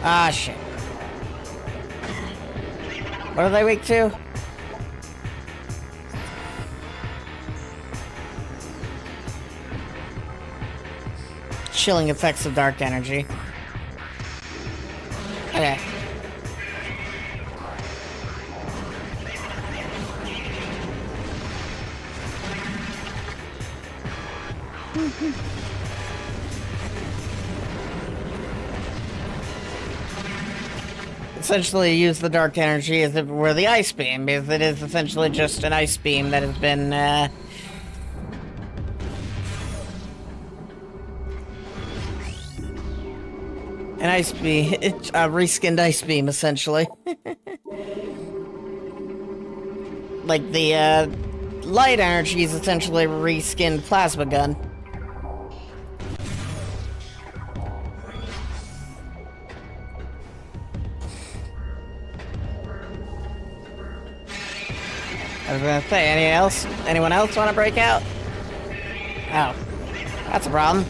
Ah, shit. What are they weak to? Chilling effects of dark energy. Okay. Essentially use the dark energy as if it were the ice beam, because it is essentially just an ice beam that has been, an ice beam, a reskinned ice beam, essentially. Like the, light energy is essentially a reskinned plasma gun. I was gonna say, anyone else want to break out? Oh, that's a problem.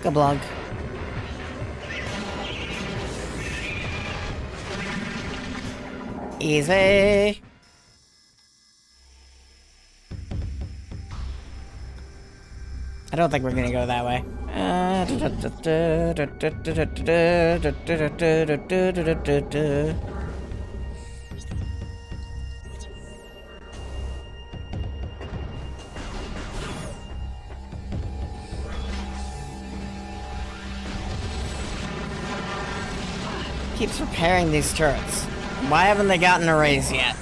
Kablunk. Easy. I don't think we're gonna go that way. Keeps repairing these turrets. Why haven't they gotten a raise yet?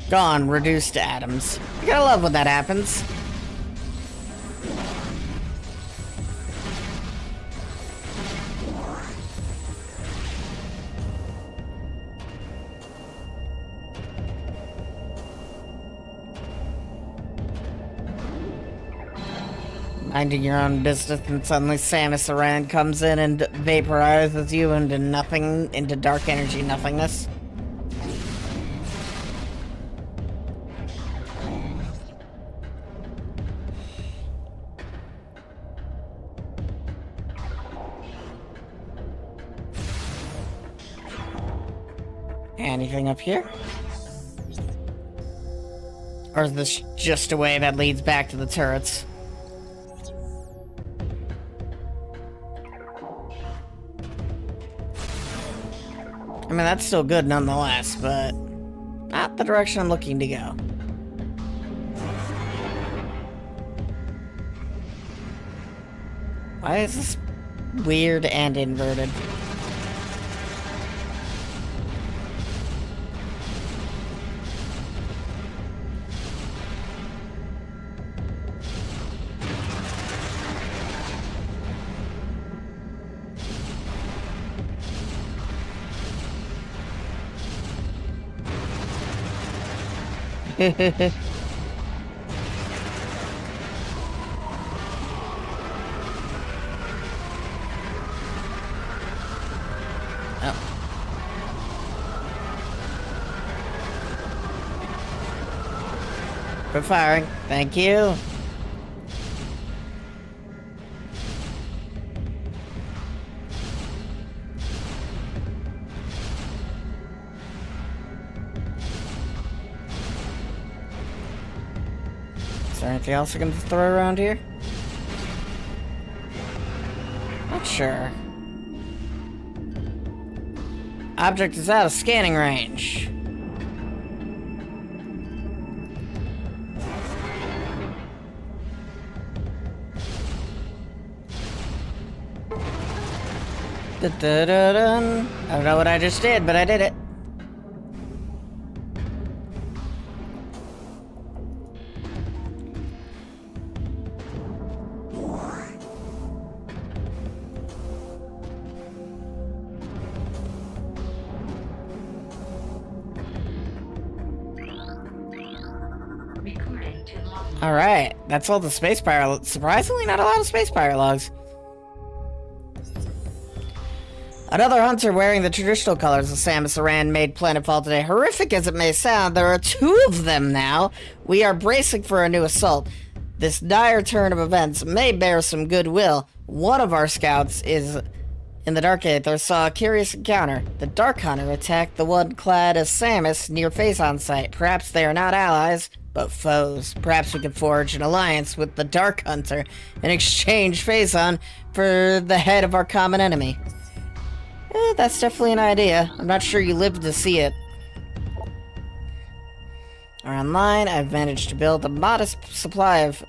Gone, reduced to atoms. You gotta love when that happens. Minding your own business, and suddenly Samus Aran comes in and vaporizes you into nothing, into dark energy nothingness. Anything up here? Or is this just a way that leads back to the turrets? I mean, that's still good nonetheless, but not the direction I'm looking to go. Why is this weird and inverted? Oh. Quit firing. Thank you. Is there anything else I can throw around here? Not sure. Object is out of scanning range. Da-da-da-dun. I don't know what I just did, but I did it. Recording to logbook. Alright, that's all the space pirate. Surprisingly, not a lot of space pirate logs. Another hunter wearing the traditional colors of Samus Aran made planetfall today. Horrific as it may sound, there are 2 of them now. We are bracing for a new assault. This dire turn of events may bear some goodwill. One of our scouts is in the Dark Aether saw a curious encounter. The Dark Hunter attacked the one clad as Samus near Phazon site. Perhaps they are not allies, but foes. Perhaps we could forge an alliance with the Dark Hunter and exchange Phazon for the head of our common enemy. That's definitely an idea. I'm not sure you lived to see it. Online, I've managed to build a modest supply of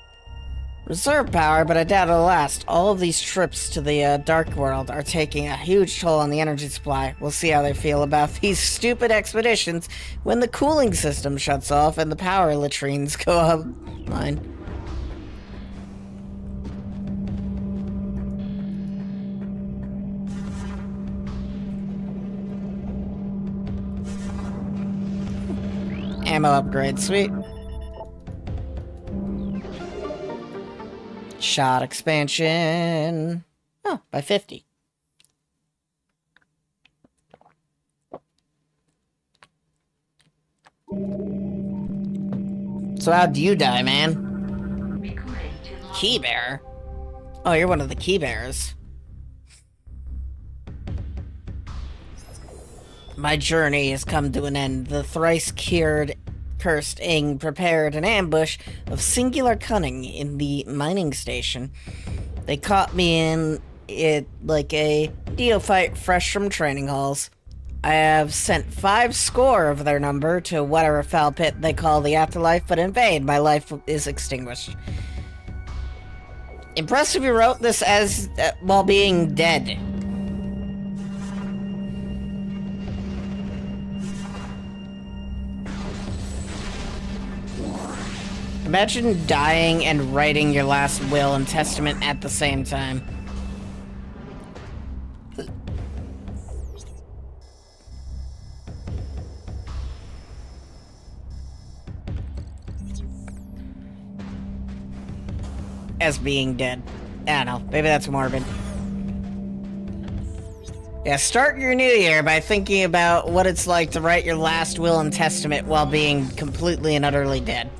reserve power, but I doubt it'll last. All of these trips to the Dark World are taking a huge toll on the energy supply. We'll see how they feel about these stupid expeditions when the cooling system shuts off and the power latrines go offline. Ammo upgrade, sweet. Shot expansion. Oh, by 50. So how'd you die, man? Recording to logbook. Key bearer? Oh, you're one of the key bearers. My journey has come to an end. The thrice-cured, cursed Ing prepared an ambush of singular cunning in the mining station. They caught me in it like a neophyte fresh from training halls. I have sent 5 score of their number to whatever foul pit they call the afterlife, but in vain, my life is extinguished. Impressive you wrote this as while being dead. Imagine dying and writing your last will and testament at the same time. As being dead. I don't know, maybe that's morbid. Yeah, start your new year by thinking about what it's like to write your last will and testament while being completely and utterly dead.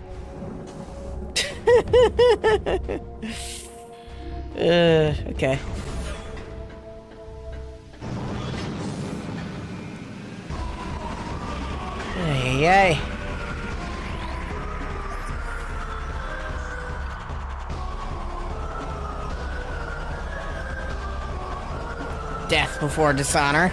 Okay. Yay. Death before dishonor.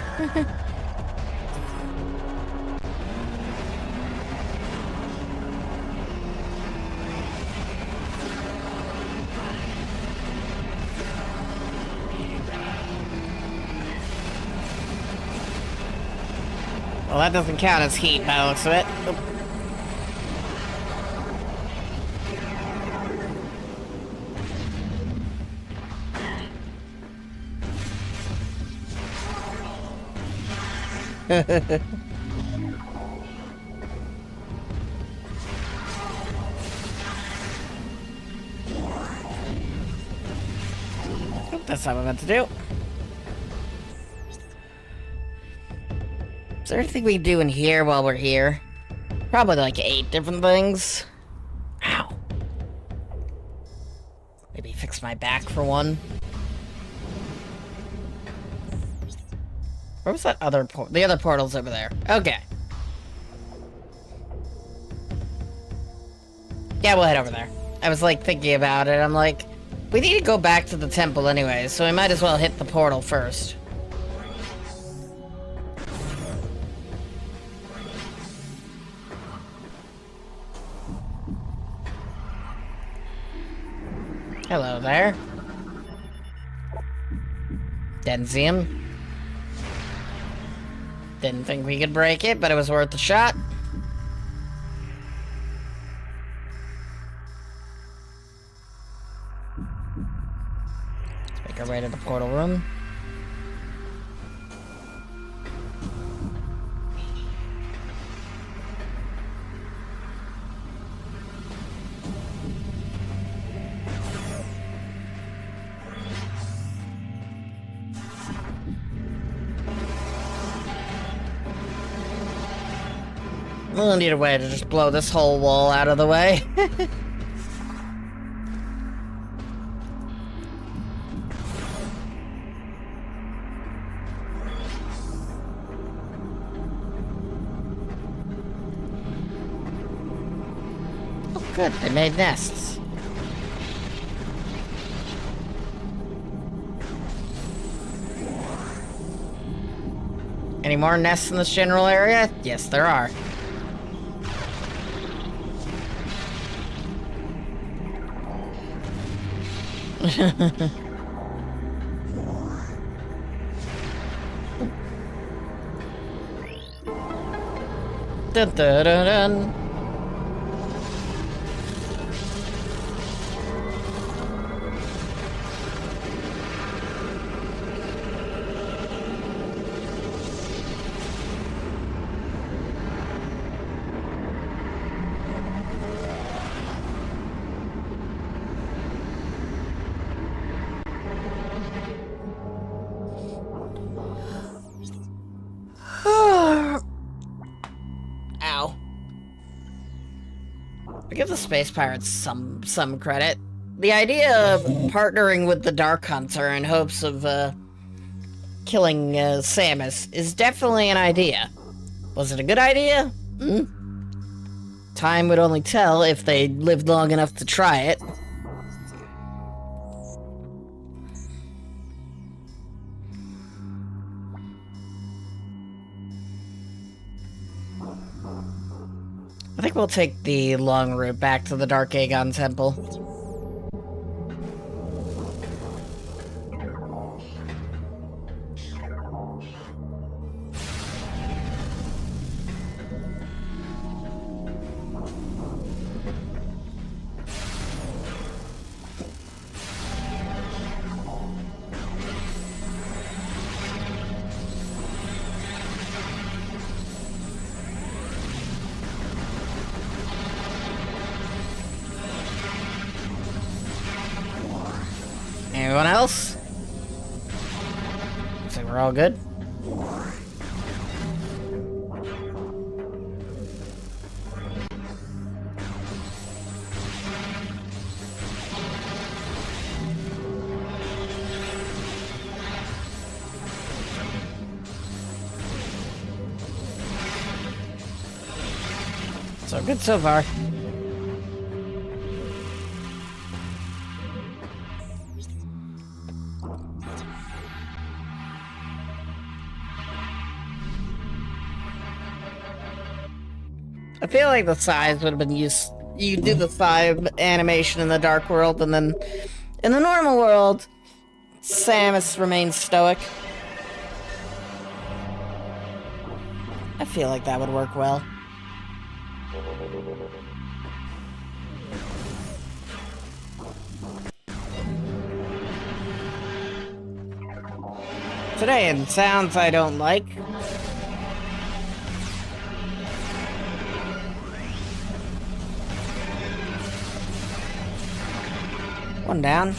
Well, that doesn't count as heat by the looks of it. That's not what I meant to do. Is there anything we can do in here while we're here? Probably like 8 different things. Ow. Maybe fix my back for one. Where was that other port? The other portal's over there. Okay. Yeah, we'll head over there. I was like thinking about it. I'm like, we need to go back to the temple anyways, so we might as well hit the portal first. Hello there. Denzium. Didn't think we could break it, but it was worth a shot. Let's make our way to the portal room. We'll need a way to just blow this whole wall out of the way. Oh, good. They made nests. Any more nests in this general area? Yes, there are. Dun, dun, dun, dun. Ow. I give the space pirates some credit. The idea of partnering with the Dark Hunter in hopes of killing Samus is definitely an idea. Was it a good idea? Time would only tell if they lived long enough to try it. I think we'll take the long route back to the Dark Aegon Temple. Anyone else? Looks like we're all good. So good so far. I feel like the size would have been used. You do the thigh animation in the Dark World, and then in the normal world, Samus remains stoic. I feel like that would work well. Today, in sounds I don't like. One down.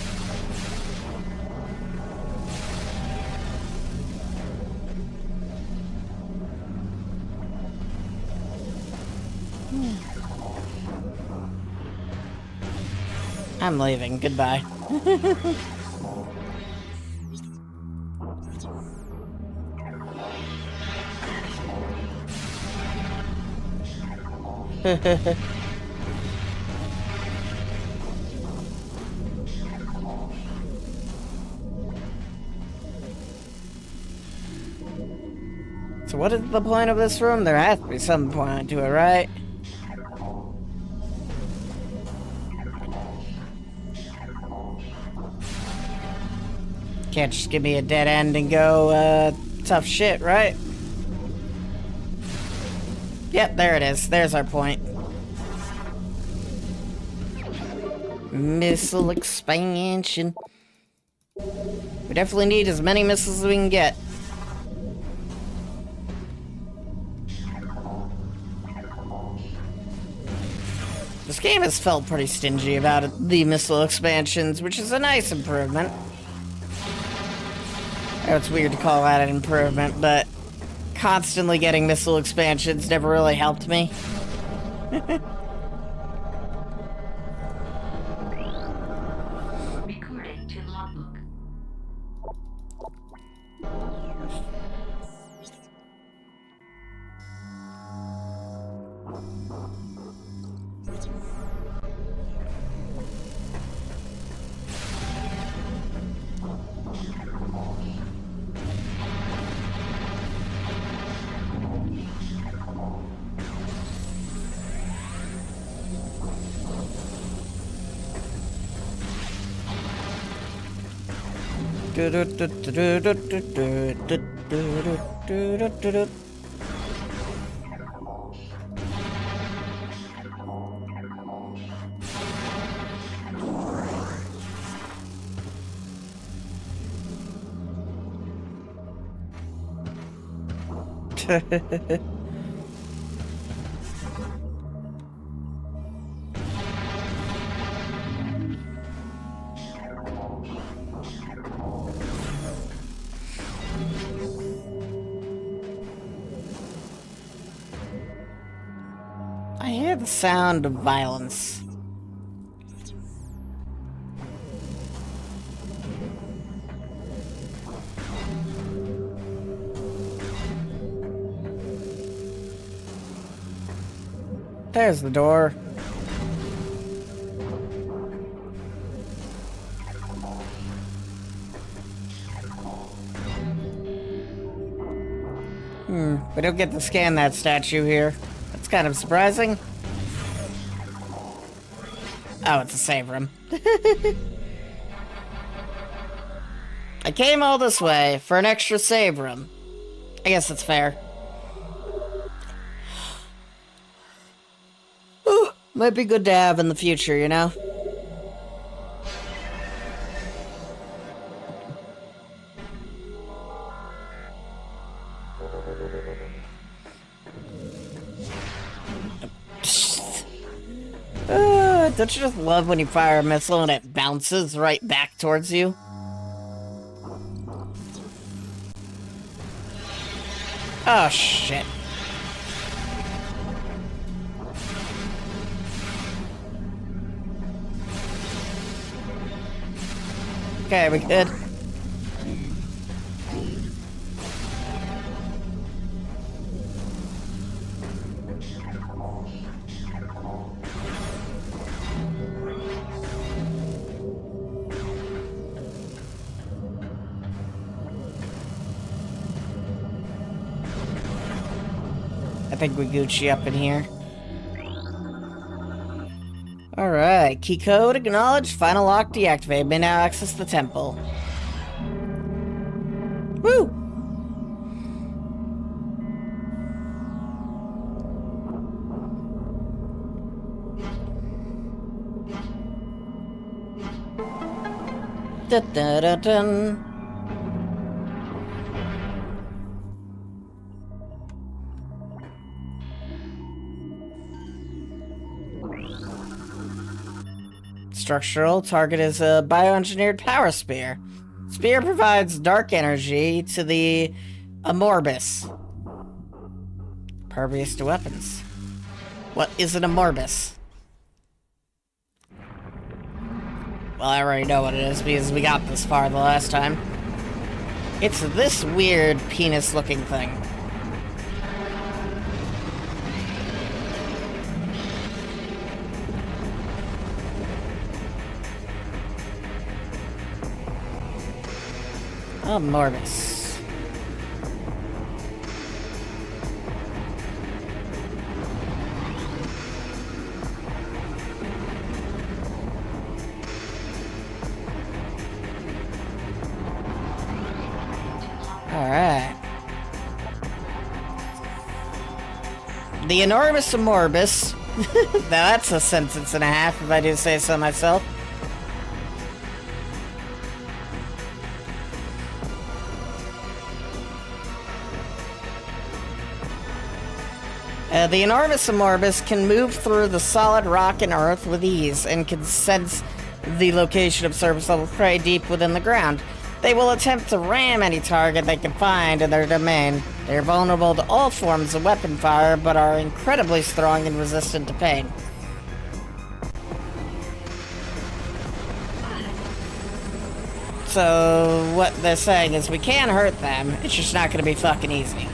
I'm leaving. Goodbye. So what is the point of this room? There has to be some point to it, right? Can't just give me a dead end and go, tough shit, right? Yep, there it is. There's our point. Missile expansion. We definitely need as many missiles as we can get. This game has felt pretty stingy about the missile expansions, which is a nice improvement. I know it's weird to call that an improvement, but constantly getting missile expansions never really helped me. Recording to logbook. I hear the sound of violence. There's the door. We don't get to scan that statue here. That's kind of surprising. Oh, it's a save room. I came all this way for an extra save room. I guess it's fair. Ooh, might be good to have in the future, you know? Don't you just love when you fire a missile and it bounces right back towards you? Oh, shit. Okay, we good? I think we Gucci up in here. Alright, key code acknowledged, final lock deactivated, may now access the temple. Woo! Da-da-da-dun. Structural target is a bioengineered power spear. Spear provides dark energy to the Amorbis. Pervious to weapons. What is an Amorbis? Well, I already know what it is because we got this far the last time. It's this weird penis-looking thing. Oh, Morbus. Alright. The enormous amorbus. Now that's a sentence and a half, if I do say so myself. The enormous amorbus can move through the solid rock and earth with ease and can sense the location of surface-level prey deep within the ground. They will attempt to ram any target they can find in their domain. They are vulnerable to all forms of weapon fire, but are incredibly strong and resistant to pain. So, what they're saying is we can hurt them, it's just not going to be fucking easy.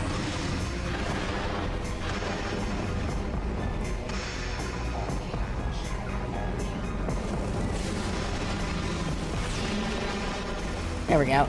There we go.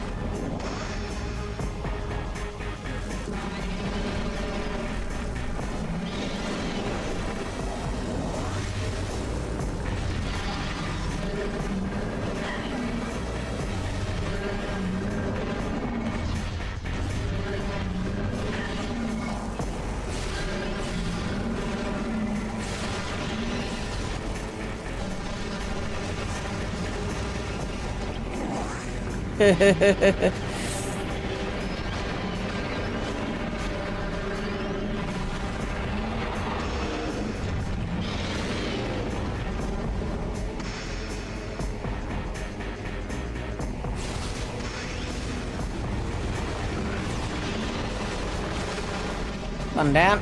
One down.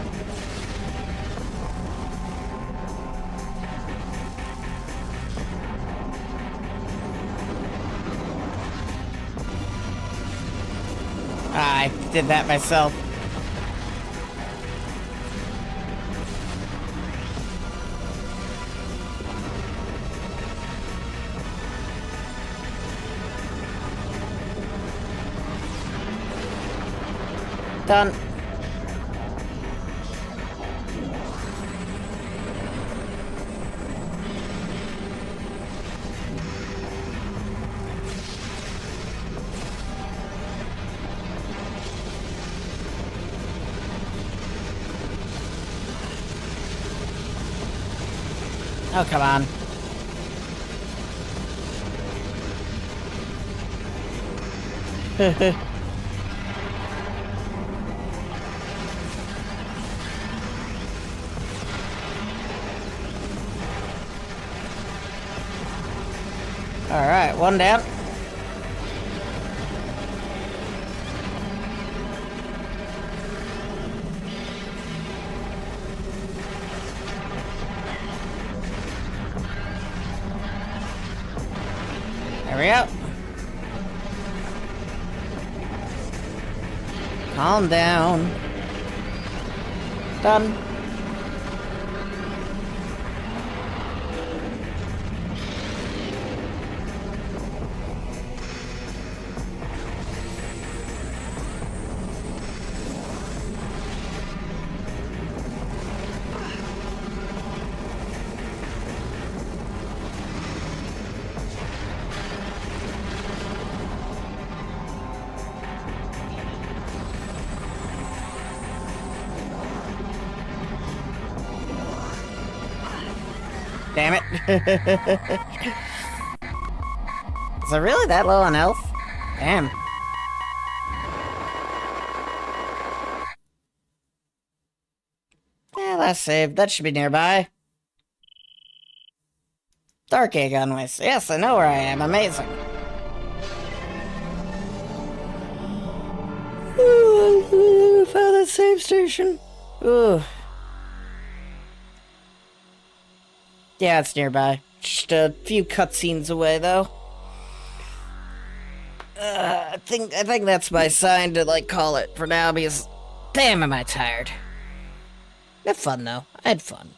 I did that myself. Done. Oh, come on. Alright, one down. There we go. Calm down. Done. Damn it. Is it really that low on health? Damn. Yeah, last save. That should be nearby. Dark Egg on Waste. Yes, I know where I am. Amazing. Ooh, I found that save station. Ooh. Yeah, it's nearby. Just a few cutscenes away, though. I think that's my sign to, like, call it for now, because... Damn, am I tired. I had fun, though. I had fun.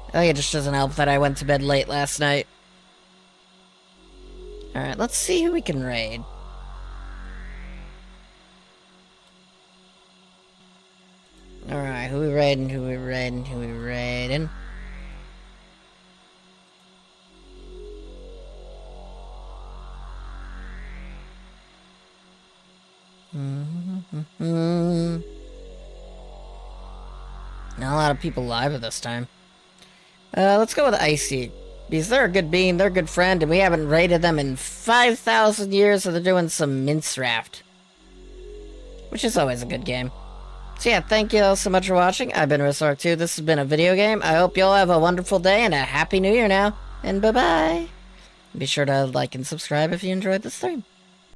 I think it just doesn't help that I went to bed late last night. Alright, let's see who we can raid. Alright, who we raiding, who we raiding, who we raiding? of people live at this time. Let's go with Icy. Because they're a good bean, they're a good friend, and we haven't raided them in 5,000 years, so they're doing some mince raft. Which is always a good game. So yeah, thank you all so much for watching. I've been Evis Art 2. This has been a video game. I hope you all have a wonderful day and a happy new year now. And bye-bye. Be sure to like and subscribe if you enjoyed the stream.